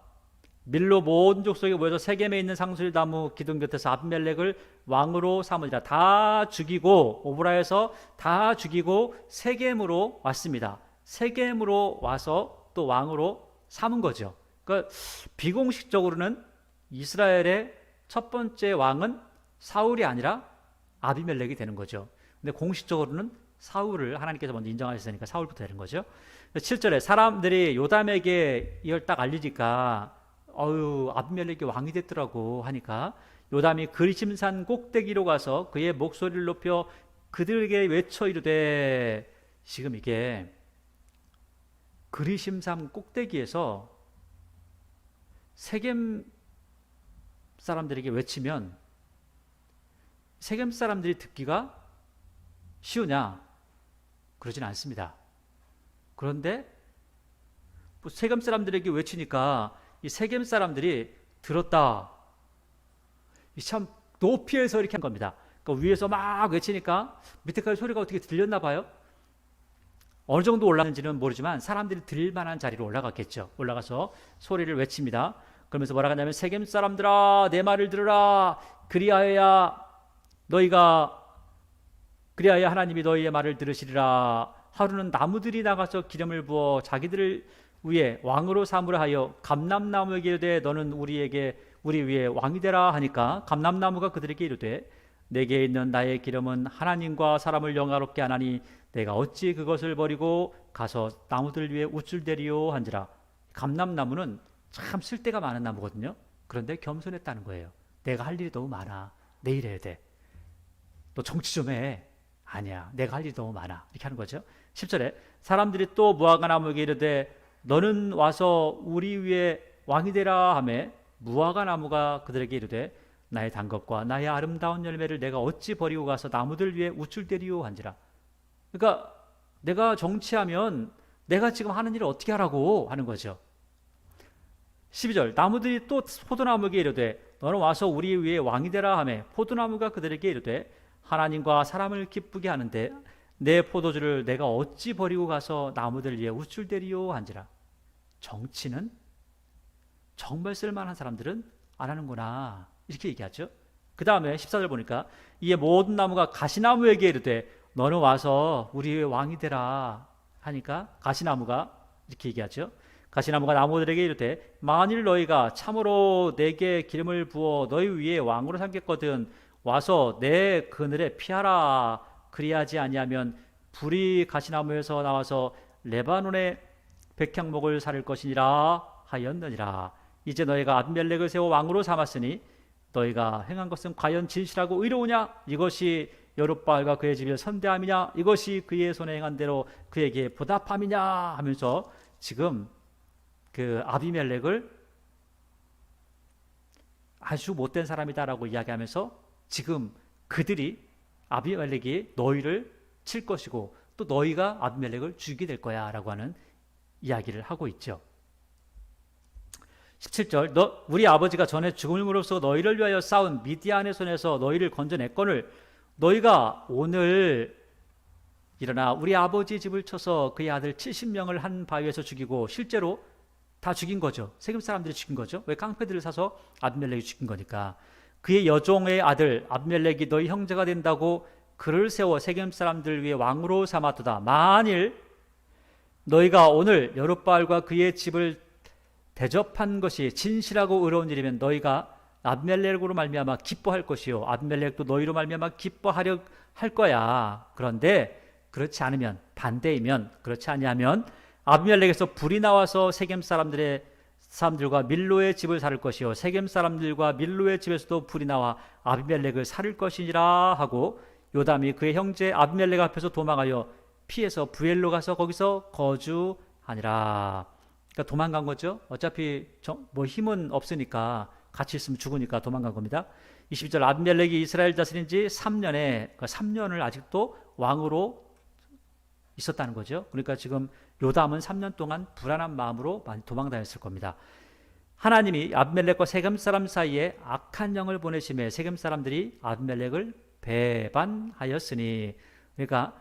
밀로 모든 족속에 모여서 세겜에 있는 상술나무 기둥 곁에서 아비멜렉을 왕으로 삼으리라. 다 죽이고, 오브라에서 다 죽이고 세겜으로 왔습니다. 세겜으로 와서 또 왕으로 삼은 거죠. 그러니까 비공식적으로는 이스라엘의 첫 번째 왕은 사울이 아니라 아비멜렉이 되는 거죠. 근데 공식적으로는 사울을 하나님께서 먼저 인정하셨으니까 사울부터 되는 거죠. 7절에 사람들이 요담에게 이걸 딱 알리니까 아비멜렉이 왕이 됐더라고 하니까 요담이 그리심산 꼭대기로 가서 그의 목소리를 높여 그들에게 외쳐 이르되, 지금 이게 그리심산 꼭대기에서 세겜 사람들에게 외치면 세겜 사람들이 듣기가 쉬우냐? 그러진 않습니다. 그런데 세겜 사람들에게 외치니까 이 세겜 사람들이 들었다. 참 높이에서 이렇게 한 겁니다. 그러니까 위에서 막 외치니까 밑에까지 소리가 어떻게 들렸나 봐요. 어느 정도 올라가는지는 모르지만 사람들이 들을 만한 자리로 올라갔겠죠. 올라가서 소리를 외칩니다. 그러면서 뭐라고 하냐면, 세겜 사람들아 내 말을 들으라. 그리하여야 하나님이 너희의 말을 들으시리라. 하루는 나무들이 나가서 기름을 부어 자기들을 위해 왕으로 삼으라 하여 감람나무에게 이르되, 너는 우리 위에 왕이 되라 하니까, 감람나무가 그들에게 이르되, 내게 있는 나의 기름은 하나님과 사람을 영화롭게 하나니 내가 어찌 그것을 버리고 가서 나무들 위에 우쭐대리요 한지라. 감람나무는 참 쓸데가 많은 나무거든요. 그런데 겸손했다는 거예요. 내가 할 일이 너무 많아. 내일 해야 돼. 너 정치 좀 해. 아니야. 내가 할 일이 너무 많아. 이렇게 하는 거죠. 10절에 사람들이 또 무화과 나무에게 이르되, 너는 와서 우리 위에 왕이 되라 하매, 무화과 나무가 그들에게 이르되, 나의 단 것과 나의 아름다운 열매를 내가 어찌 버리고 가서 나무들 위에 우쭐대리요 한지라. 그러니까 내가 정치하면 내가 지금 하는 일을 어떻게 하라고 하는 거죠. 12절 나무들이 또 포도나무에게 이르되, 너는 와서 우리 위에 왕이 되라 하매, 포도나무가 그들에게 이르되, 하나님과 사람을 기쁘게 하는데 내 포도주를 내가 어찌 버리고 가서 나무들 위에 우쭐대리요 한지라. 정치는 정말 쓸만한 사람들은 안 하는구나, 이렇게 얘기하죠. 그 다음에 14절 보니까, 이에 모든 나무가 가시나무에게 이르되, 너는 와서 우리 위에 왕이 되라 하니까 가시나무가 이렇게 얘기하죠. 가시나무가 나무들에게 이르되, 만일 너희가 참으로 내게 기름을 부어 너희 위에 왕으로 삼겠거든 와서 내 그늘에 피하라. 그리하지 아니하면 불이 가시나무에서 나와서 레바논의 백향목을 사를 것이니라 하였느니라. 이제 너희가 아비멜렉을 세워 왕으로 삼았으니 너희가 행한 것은 과연 진실하고 의로우냐? 이것이 여룻바알과 그의 집을 선대함이냐? 이것이 그의 손에 행한 대로 그에게 보답함이냐? 하면서 지금 그 아비멜렉을 아주 못된 사람이다라고 이야기하면서, 지금 그들이, 아비멜렉이 너희를 칠 것이고 또 너희가 아비멜렉을 죽이게 될 거야 라고 하는 이야기를 하고 있죠. 17절 우리 아버지가 전에 죽음으로써 너희를 위하여 싸운 미디안의 손에서 너희를 건져냈거늘 너희가 오늘 일어나 우리 아버지 집을 쳐서 그의 아들 70명을 한 바위에서 죽이고, 실제로 다 죽인 거죠. 세겜 사람들이 죽인 거죠. 왜? 깡패들을 사서 아비멜렉이 죽인 거니까. 그의 여종의 아들 아비멜렉이 너희 형제가 된다고 그를 세워 세겜 사람들 위해 왕으로 삼았도다. 만일 너희가 오늘 여룻바알과 그의 집을 대접한 것이 진실하고 의로운 일이면 너희가 아비멜렉으로 말미암아 기뻐할 것이요, 아비멜렉도 너희로 말미암아 기뻐하려 할 거야. 그런데 그렇지 않으면, 반대이면, 그렇지 아니하면 아비멜렉에서 불이 나와서 세겜 사람들과 밀로의 집을 살을 것이요, 세겜 사람들과 밀로의 집에서도 불이 나와 아비멜렉을 살을 것이니라 하고, 요담이 그의 형제 아비멜렉 앞에서 도망하여 피해서 부엘로 가서 거기서 거주하니라. 그러니까 도망간 거죠. 어차피 뭐 힘은 없으니까, 같이 있으면 죽으니까 도망간 겁니다. 22절 아비멜렉이 이스라엘 다스린 지 3년에, 그러니까 3년을 아직도 왕으로 있었다는 거죠. 그러니까 지금 요담은 3년 동안 불안한 마음으로 많이 도망다녔을 겁니다. 하나님이 아비멜렉과 세겜 사람 사이에 악한 영을 보내심에 세겜 사람들이 아비멜렉을 배반하였으니, 그러니까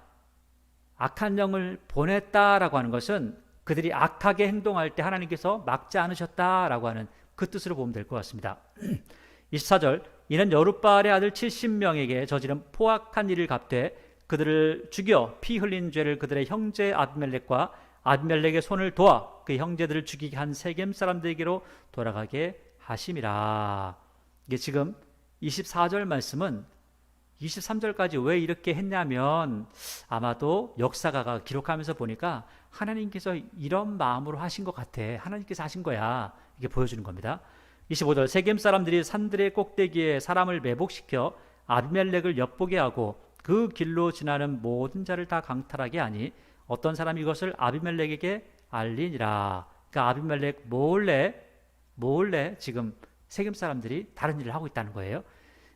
악한 영을 보냈다라고 하는 것은 그들이 악하게 행동할 때 하나님께서 막지 않으셨다라고 하는 그 뜻으로 보면 될 것 같습니다. 24절 이는 여룻바알의 아들 70명에게 저지른 포악한 일을 갚되 그들을 죽여 피 흘린 죄를 그들의 형제 아비멜렉과 아비멜렉의 손을 도와 그 형제들을 죽이게 한 세겜 사람들에게로 돌아가게 하심이라. 이게 지금 24절 말씀은 23절까지 왜 이렇게 했냐면, 아마도 역사가가 기록하면서 보니까 하나님께서 이런 마음으로 하신 것 같아, 하나님께서 하신 거야, 이게 보여주는 겁니다. 25절 세겜 사람들이 산들의 꼭대기에 사람을 매복시켜 아비멜렉을 엿보게 하고 그 길로 지나는 모든 자를 다 강탈하게 하니 어떤 사람이 이것을 아비멜렉에게 알리니라. 그러니까 아비멜렉 몰래 지금 세겜 사람들이 다른 일을 하고 있다는 거예요.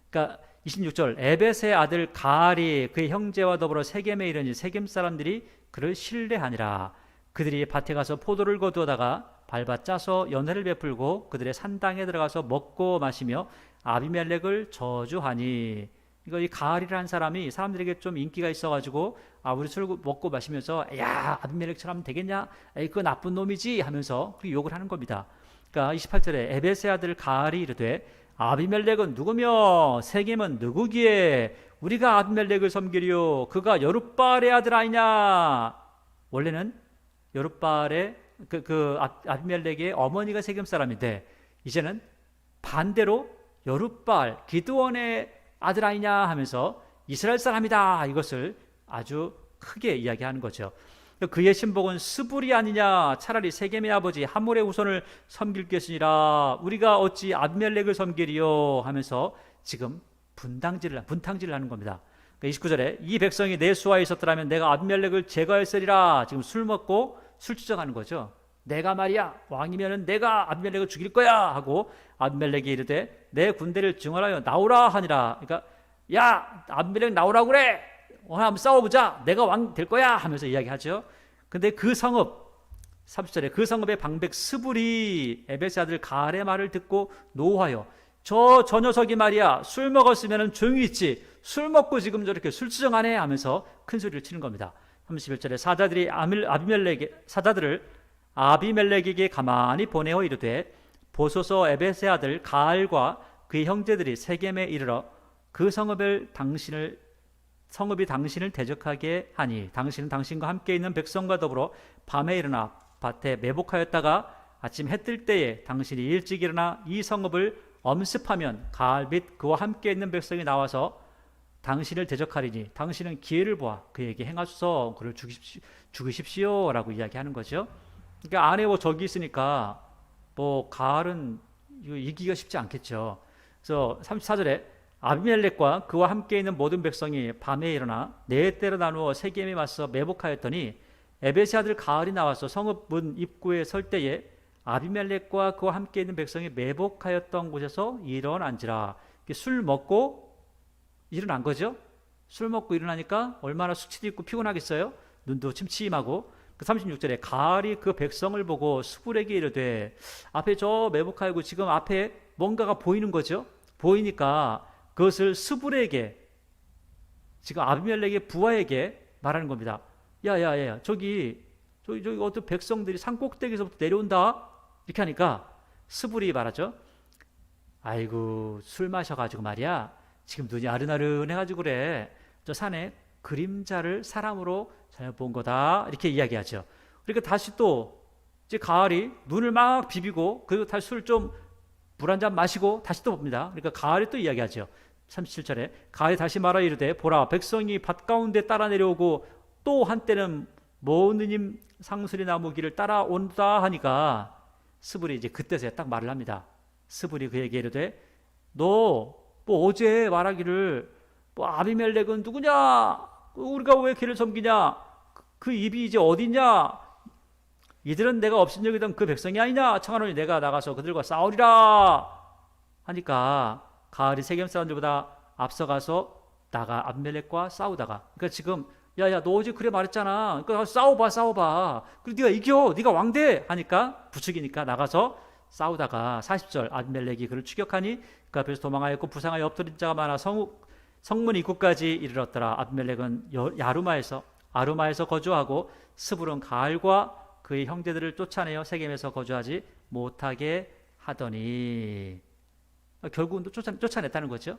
그러니까 26절 에벳의 아들 가알이 그의 형제와 더불어 세겜에 이르니 세겜 사람들이 그를 신뢰하니라. 그들이 밭에 가서 포도를 거두어다가 밟아 짜서 연회를 베풀고 그들의 산당에 들어가서 먹고 마시며 아비멜렉을 저주하니. 이거 이 가알이라는 사람이 사람들에게 좀 인기가 있어가지고 우리 술 먹고 마시면서 야 아비멜렉처럼 되겠냐? 에이 그 나쁜 놈이지 하면서 그 욕을 하는 겁니다. 그러니까 28절에 에벳의 아들 가알이 이르되 아비멜렉은 누구며 세겜은 누구기에 우리가 아비멜렉을 섬기리요 그가 여룻바알의 아들 아니냐. 원래는 여룻바알의 아비멜렉의 어머니가 세겜 사람인데 이제는 반대로 여룻바알 기드온의 아들 아니냐 하면서 이스라엘 사람이다 이것을 아주 크게 이야기하는 거죠. 그의 신복은 스불이 아니냐. 차라리 세겜의 아버지 하몰의 후손을 섬길겠으니라. 우리가 어찌 아비멜렉을 섬기리요 하면서 지금 분탕질을 하는 겁니다. 29절에 이 백성이 내 수하에 있었더라면 내가 아비멜렉을 제거했으리라. 지금 술 먹고 술 주정하는 거죠. 내가 말이야 왕이면은 내가 아비멜렉을 죽일 거야 하고 아비멜렉이 이르되 내 군대를 증언하여 나오라 하니라. 그러니까 야 아비멜렉 나오라고 그래. 오늘 한번 싸워보자. 내가 왕 될 거야 하면서 이야기하죠. 근데 그 성읍 30절에 그 성읍의 방백 스불이 에벳의 아들 가알의 말을 듣고 노하여 저 녀석이 말이야 술 먹었으면 조용히 있지 술 먹고 지금 저렇게 술주정하네 하면서 큰 소리를 치는 겁니다. 31절에 사자들을 아비멜렉에게 가만히 보내어 이르되 보소서 에벳의 아들 가알과 그의 형제들이 세겜에 이르러 그 성읍이 당신을 대적하게 하니 당신은 당신과 함께 있는 백성과 더불어 밤에 일어나 밭에 매복하였다가 아침 해 뜰 때에 당신이 일찍 일어나 이 성읍을 엄습하면 가알 및 그와 함께 있는 백성이 나와서 당신을 대적하리니 당신은 기회를 보아 그에게 행하소서 그를 죽이십시오 라고 이야기하는 거죠. 그러니까 안에 적이 있으니까 가알은 이기기가 쉽지 않겠죠. 그래서 34절에 아비멜렉과 그와 함께 있는 모든 백성이 밤에 일어나 네 때로 나누어 세겜에 맞서 매복하였더니 에벳의 아들 가알이 나와서 성읍 문 입구에 설 때에 아비멜렉과 그와 함께 있는 백성이 매복하였던 곳에서 일어난지라. 술 먹고 일어난 거죠. 술 먹고 일어나니까 얼마나 숙취도 있고 피곤하겠어요. 눈도 침침하고. 36절에 가알이 그 백성을 보고 스불에게 이르되 앞에 저 매복하고 지금 앞에 뭔가가 보이는 거죠. 보이니까 그것을 스불에게 지금 아비멜렉의 부하에게 말하는 겁니다. 야야야 저기 어떤 백성들이 산 꼭대기에서부터 내려온다 이렇게 하니까 스불이 말하죠. 아이고 술 마셔가지고 말이야 지금 눈이 아른아른해가지고 그래. 저 산에 그림자를 사람으로 잘못 본 거다 이렇게 이야기하죠. 그러니까 다시 또 이제 가알이 눈을 막 비비고 그리고 다시 술 좀 물 한 잔 마시고 다시 또 봅니다. 그러니까 가알이 또 이야기하죠. 37절에 가알이 다시 말하 이르되 보라 백성이 밭 가운데 따라 내려오고 또 한때는 모느님 상수리 나무 길을 따라온다 하니까 스불이 이제 그때서야 딱 말을 합니다. 스불이 그에게 이르되 너 어제 말하기를 아비멜렉은 누구냐 우리가 왜 걔를 섬기냐 그 입이 이제 어디냐 이들은 내가 없인 여기던 그 백성이 아니냐 청하노니 내가 나가서 그들과 싸우리라 하니까 가알이 세겜 사람들보다 앞서가서 나가 아비멜렉과 싸우다가 그러니까 지금 야야 너 어제 그래 말했잖아 그러니까 싸워봐 그리고 네가 이겨 네가 왕돼 하니까 부추기니까 나가서 싸우다가 40절 아비멜렉이 그를 추격하니 그 앞에서 도망하였고 부상하여 엎드린 자가 많아 성문 입구까지 이르렀더라. 아비멜렉은 아루마에서 거주하고 스불은 가알과 그의 형제들을 쫓아내어 세겜에서 거주하지 못하게 하더니 결국은 또 쫓아냈다는 거죠.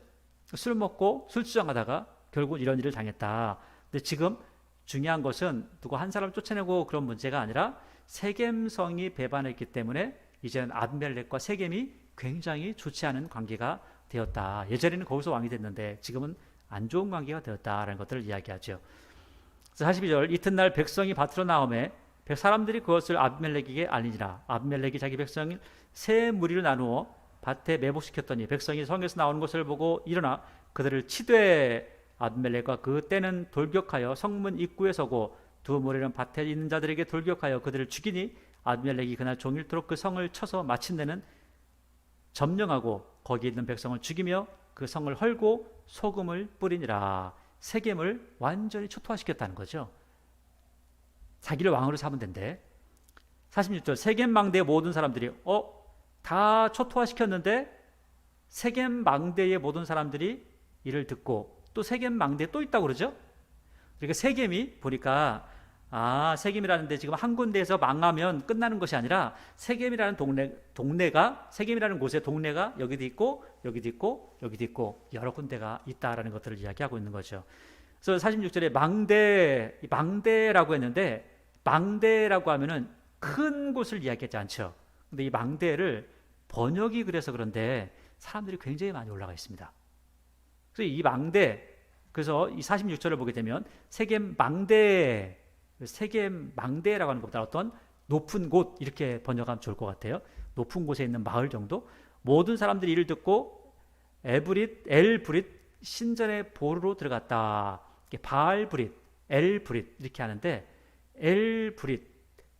술 먹고 술 주정하다가 결국 이런 일을 당했다. 근데 지금 중요한 것은 누구 한 사람 쫓아내고 그런 문제가 아니라 세겜성이 배반했기 때문에 이제는 아비멜렉과 세겜이 굉장히 좋지 않은 관계가 되었다. 예전에는 거기서 왕이 됐는데 지금은 안 좋은 관계가 되었다라는 것들을 이야기하죠. 그래서 42절 이튿날 백성이 밭으로 나오매 사람들이 그것을 아비멜렉에게 알리니라. 아비멜렉이 자기 백성을 세 무리로 나누어 밭에 매복시켰더니 백성이 성에서 나오는 것을 보고 일어나 그들을 치되 아비멜렉과 그 때는 돌격하여 성문 입구에 서고 두 무리는 밭에 있는 자들에게 돌격하여 그들을 죽이니 아비멜렉이 그날 종일토록 그 성을 쳐서 마침내는 점령하고 거기 있는 백성을 죽이며 그 성을 헐고 소금을 뿌리니라. 세겜을 완전히 초토화시켰다는 거죠. 자기를 왕으로 삼은 데인데 46절 세겜 망대의 모든 사람들이 다 초토화시켰는데 세겜 망대의 모든 사람들이 이를 듣고 또 세겜 망대에 또 있다고 그러죠. 그러니까 세겜이 보니까 세겜이라는데 지금 한 군데에서 망하면 끝나는 것이 아니라 세겜이라는 동네가 세겜이라는 곳에 동네가 여기도 있고 여기도 있고 여기도 있고 여러 군데가 있다라는 것들을 이야기하고 있는 거죠. 그래서 46절에 망대라고 했는데 망대라고 하면은 큰 곳을 이야기하지 않죠. 근데 이 망대를 번역이 그래서 그런데 사람들이 굉장히 많이 올라가 있습니다. 그래서 이 망대, 그래서 이 46절을 보게 되면 세겜 망대라고 하는 것보다 어떤 높은 곳 이렇게 번역하면 좋을 것 같아요. 높은 곳에 있는 마을 정도. 모든 사람들이 이를 듣고 엘브릿 신전의 보루로 들어갔다. 바알브릿, 엘브릿 이렇게 하는데 엘브릿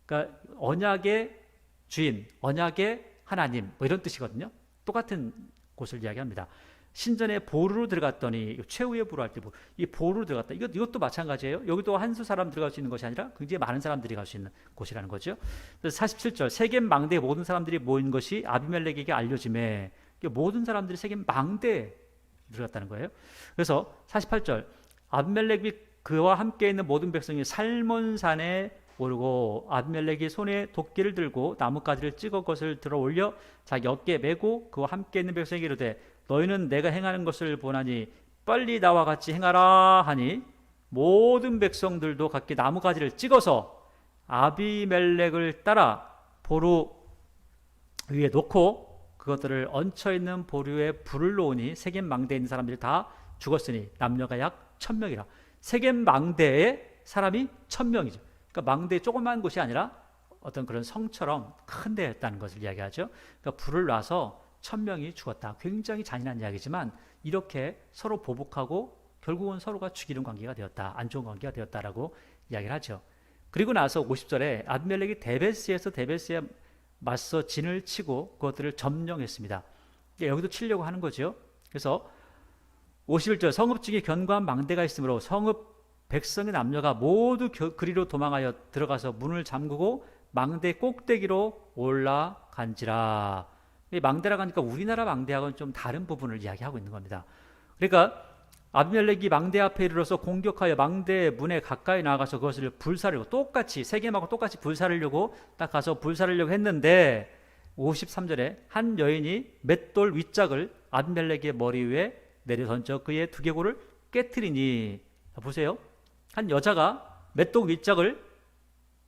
그러니까 언약의 주인, 언약의 하나님 뭐 이런 뜻이거든요. 똑같은 곳을 이야기합니다. 신전에 보루로 들어갔더니 최후의 보루 할 때 이 보루로 들어갔다. 이것도 마찬가지예요. 여기도 한 수 사람 들어갈 수 있는 것이 아니라 굉장히 많은 사람들이 갈 수 있는 곳이라는 거죠. 그래서 47절 세겜 망대에 모든 사람들이 모인 것이 아비멜렉에게 알려짐에 모든 사람들이 세겜 망대에 들어갔다는 거예요. 그래서 48절 아비멜렉이 그와 함께 있는 모든 백성이 살몬산에 오르고 아비멜렉이 손에 도끼를 들고 나뭇가지를 찍어 것을 들어 올려 자기 어깨에 메고 그와 함께 있는 백성에게 이르되 너희는 내가 행하는 것을 보나니 빨리 나와 같이 행하라 하니 모든 백성들도 각기 나뭇가지를 찍어서 아비멜렉을 따라 보루 위에 놓고 그것들을 얹혀있는 보루에 불을 놓으니 세겜 망대에 있는 사람들이 다 죽었으니 남녀가 약 1000명이라. 세겜 망대에 사람이 1000명이죠. 그러니까 망대 조그만 곳이 아니라 어떤 그런 성처럼 큰 데였다는 것을 이야기하죠. 그러니까 불을 놔서 1000명이 죽었다. 굉장히 잔인한 이야기지만 이렇게 서로 보복하고 결국은 서로가 죽이는 관계가 되었다. 안 좋은 관계가 되었다라고 이야기를 하죠. 그리고 나서 50절에 아비멜렉이 데베스에 맞서 진을 치고 그것들을 점령했습니다. 여기도 치려고 하는 거죠. 그래서 51절 성읍 중에 견고한 망대가 있으므로 성읍 백성의 남녀가 모두 그리로 도망하여 들어가서 문을 잠그고 망대 꼭대기로 올라간지라. 이 망대라고 하니까 우리나라 망대하고는 좀 다른 부분을 이야기하고 있는 겁니다. 그러니까 아비멜렉이 망대 앞에 이르러서 공격하여 망대 문에 가까이 나가서 그것을 불사르려고 똑같이 세겜하고 똑같이 불사르려고 딱 가서 불사르려고 했는데 53절에 한 여인이 맷돌 윗짝을 아비멜렉의 머리 위에 내려 던져 그의 두개골을 깨트리니 보세요. 한 여자가 맷돌 윗짝을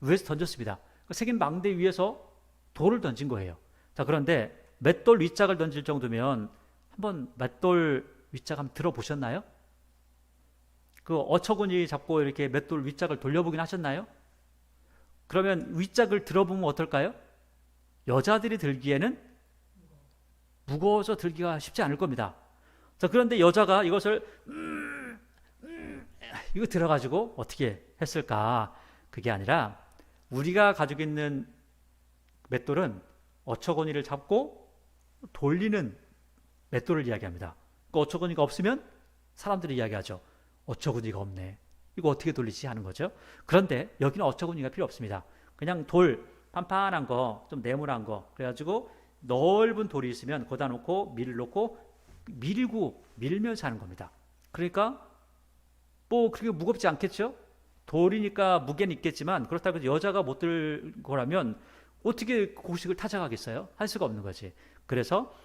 위에서 던졌습니다. 세겜 망대 위에서 돌을 던진 거예요. 자, 그런데 맷돌 윗짝을 던질 정도면 한번 맷돌 윗짝 한번 들어보셨나요? 그 어처구니 잡고 이렇게 맷돌 윗짝을 돌려보긴 하셨나요? 그러면 윗짝을 들어보면 어떨까요? 여자들이 들기에는 무거워서 들기가 쉽지 않을 겁니다. 자, 그런데 여자가 이것을 이거 들어가지고 어떻게 했을까? 그게 아니라 우리가 가지고 있는 맷돌은 어처구니를 잡고 돌리는 맷돌을 이야기합니다. 그 어처구니가 없으면 사람들이 이야기하죠. 어처구니가 없네. 이거 어떻게 돌리지 하는 거죠. 그런데 여기는 어처구니가 필요 없습니다. 그냥 돌 판판한 거, 좀 네모난 거, 그래가지고 넓은 돌이 있으면 거기다 놓고 밀을 놓고 밀면서 하는 겁니다. 그러니까 뭐 그렇게 무겁지 않겠죠? 돌이니까 무게는 있겠지만 그렇다고 여자가 못 들 거라면 어떻게 고식을 타작하겠어요? 할 수가 없는 거지. 그래서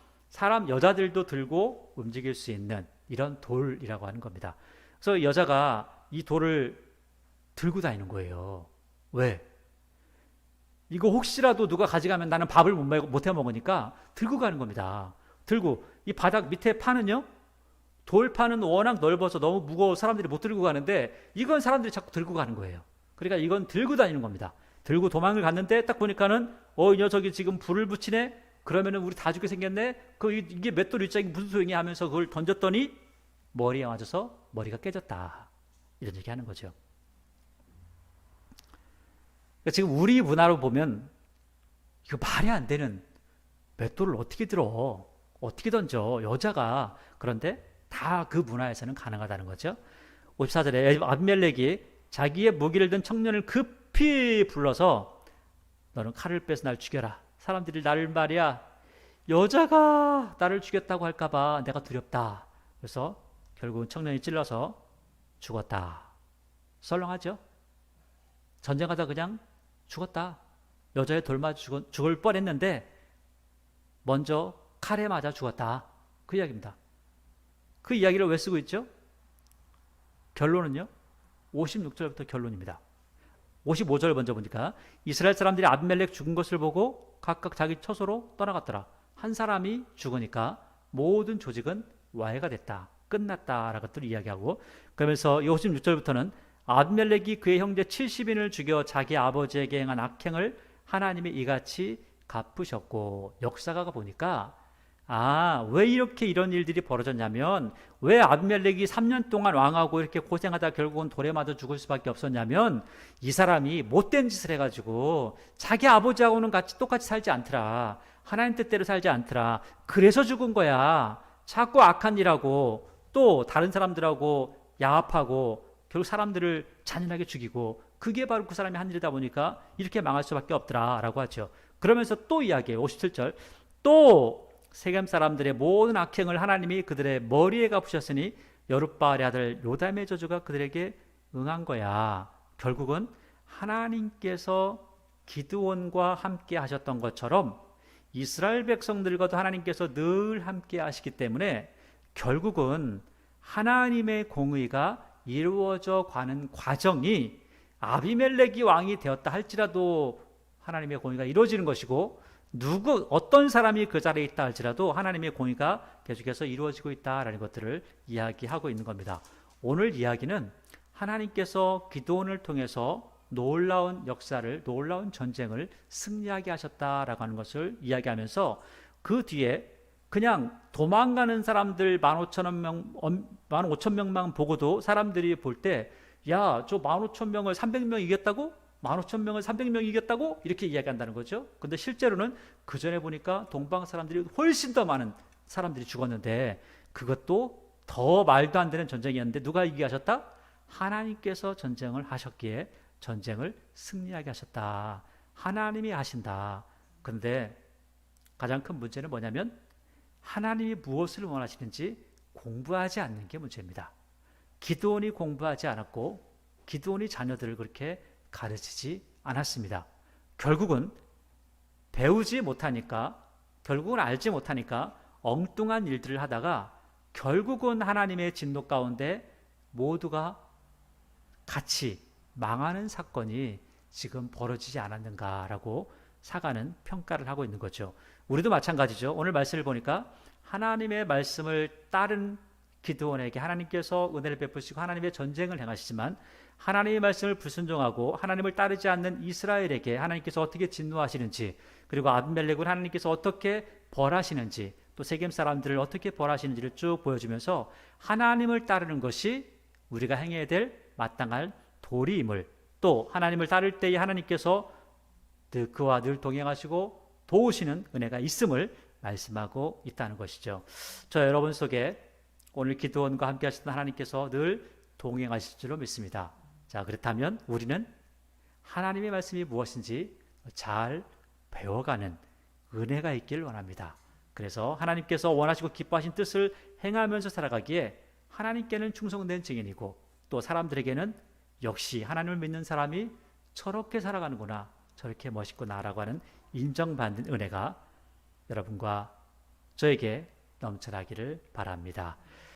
여자들도 들고 움직일 수 있는 이런 돌이라고 하는 겁니다. 그래서 여자가 이 돌을 들고 다니는 거예요. 왜? 이거 혹시라도 누가 가져가면 나는 밥을 못 해 먹으니까 들고 가는 겁니다. 들고 이 바닥 밑에 판은요, 돌판은 워낙 넓어서 너무 무거워 사람들이 못 들고 가는데 이건 사람들이 자꾸 들고 가는 거예요. 그러니까 이건 들고 다니는 겁니다. 들고 도망을 갔는데 딱 보니까는 이 녀석이 지금 불을 붙이네. 그러면은 우리 다 죽게 생겼네. 이게 맷돌 윗짝이 무슨 소용이야 하면서 그걸 던졌더니 머리에 맞아서 머리가 깨졌다. 이런 얘기 하는 거죠. 그러니까 지금 우리 문화로 보면 이거 말이 안 되는 맷돌을 어떻게 들어? 어떻게 던져? 여자가. 그런데 다 그 문화에서는 가능하다는 거죠. 54절에 아비멜렉이 자기의 무기를 든 청년을 급히 불러서 너는 칼을 빼서 날 죽여라. 사람들이 나를 말이야 여자가 나를 죽였다고 할까봐 내가 두렵다. 그래서 결국은 청년이 찔러서 죽었다. 썰렁하죠? 전쟁하다 그냥 죽었다. 여자의 돌 맞아 죽을 뻔했는데 먼저 칼에 맞아 죽었다. 그 이야기입니다. 그 이야기를 왜 쓰고 있죠? 결론은요. 56절부터 결론입니다. 55절 먼저 보니까 이스라엘 사람들이 아비멜렉 죽은 것을 보고 각각 자기 처소로 떠나갔더라. 한 사람이 죽으니까 모든 조직은 와해가 됐다. 끝났다라고 또 이야기하고 그러면서 56절부터는 아비멜렉이 그의 형제 70인을 죽여 자기 아버지에게 행한 악행을 하나님이 이같이 갚으셨고 역사가 보니까 왜 이렇게 이런 일들이 벌어졌냐면 왜 아비멜렉이 3년 동안 왕하고 이렇게 고생하다 결국은 돌에 맞아 죽을 수밖에 없었냐면 이 사람이 못된 짓을 해가지고 자기 아버지하고는 똑같이 살지 않더라. 하나님 뜻대로 살지 않더라. 그래서 죽은 거야. 자꾸 악한 일하고 또 다른 사람들하고 야합하고 결국 사람들을 잔인하게 죽이고 그게 바로 그 사람이 한 일이다 보니까 이렇게 망할 수밖에 없더라라고 하죠. 그러면서 또 이야기해요. 57절 또 세겜 사람들의 모든 악행을 하나님이 그들의 머리에 갚으셨으니 여룻바알의 아들 요담의 저주가 그들에게 응한 거야. 결국은 하나님께서 기드온과 함께 하셨던 것처럼 이스라엘 백성들과도 하나님께서 늘 함께 하시기 때문에 결국은 하나님의 공의가 이루어져 가는 과정이 아비멜렉이 왕이 되었다 할지라도 하나님의 공의가 이루어지는 것이고 어떤 사람이 그 자리에 있다 할지라도 하나님의 공의가 계속해서 이루어지고 있다라는 것들을 이야기하고 있는 겁니다. 오늘 이야기는 하나님께서 기드온을 통해서 놀라운 역사를, 놀라운 전쟁을 승리하게 하셨다라고 하는 것을 이야기하면서 그 뒤에 그냥 도망가는 사람들 15,000명만 보고도 사람들이 볼 때 야, 저 15,000명을 300명 이겼다고? 15,000명을 300명 이겼다고? 이렇게 이야기한다는 거죠. 근데 실제로는 그 전에 보니까 동방 사람들이 훨씬 더 많은 사람들이 죽었는데 그것도 더 말도 안 되는 전쟁이었는데 누가 이기게 하셨다? 하나님께서 전쟁을 하셨기에 전쟁을 승리하게 하셨다. 하나님이 하신다. 근데 가장 큰 문제는 뭐냐면 하나님이 무엇을 원하시는지 공부하지 않는 게 문제입니다. 기드온이 공부하지 않았고 기드온이 자녀들을 그렇게 가르치지 않았습니다. 결국은 배우지 못하니까 결국은 알지 못하니까 엉뚱한 일들을 하다가 결국은 하나님의 진노 가운데 모두가 같이 망하는 사건이 지금 벌어지지 않았는가라고 사가는 평가를 하고 있는 거죠. 우리도 마찬가지죠. 오늘 말씀을 보니까 하나님의 말씀을 따른 기드온에게 하나님께서 은혜를 베푸시고 하나님의 전쟁을 행하시지만 하나님의 말씀을 불순종하고 하나님을 따르지 않는 이스라엘에게 하나님께서 어떻게 진노하시는지 그리고 아비멜렉을 하나님께서 어떻게 벌하시는지 또 세겜 사람들을 어떻게 벌하시는지를 쭉 보여주면서 하나님을 따르는 것이 우리가 행해야 될 마땅한 도리임을 또 하나님을 따를 때에 하나님께서 그와 늘 동행하시고 도우시는 은혜가 있음을 말씀하고 있다는 것이죠. 저 여러분 속에 오늘 기드온과 함께 하셨던 하나님께서 늘 동행하실 줄로 믿습니다. 자, 그렇다면 우리는 하나님의 말씀이 무엇인지 잘 배워가는 은혜가 있길 원합니다. 그래서 하나님께서 원하시고 기뻐하신 뜻을 행하면서 살아가기에 하나님께는 충성된 증인이고 또 사람들에게는 역시 하나님을 믿는 사람이 저렇게 살아가는구나, 저렇게 멋있구나라고 하는 인정받는 은혜가 여러분과 저에게 넘쳐나기를 바랍니다.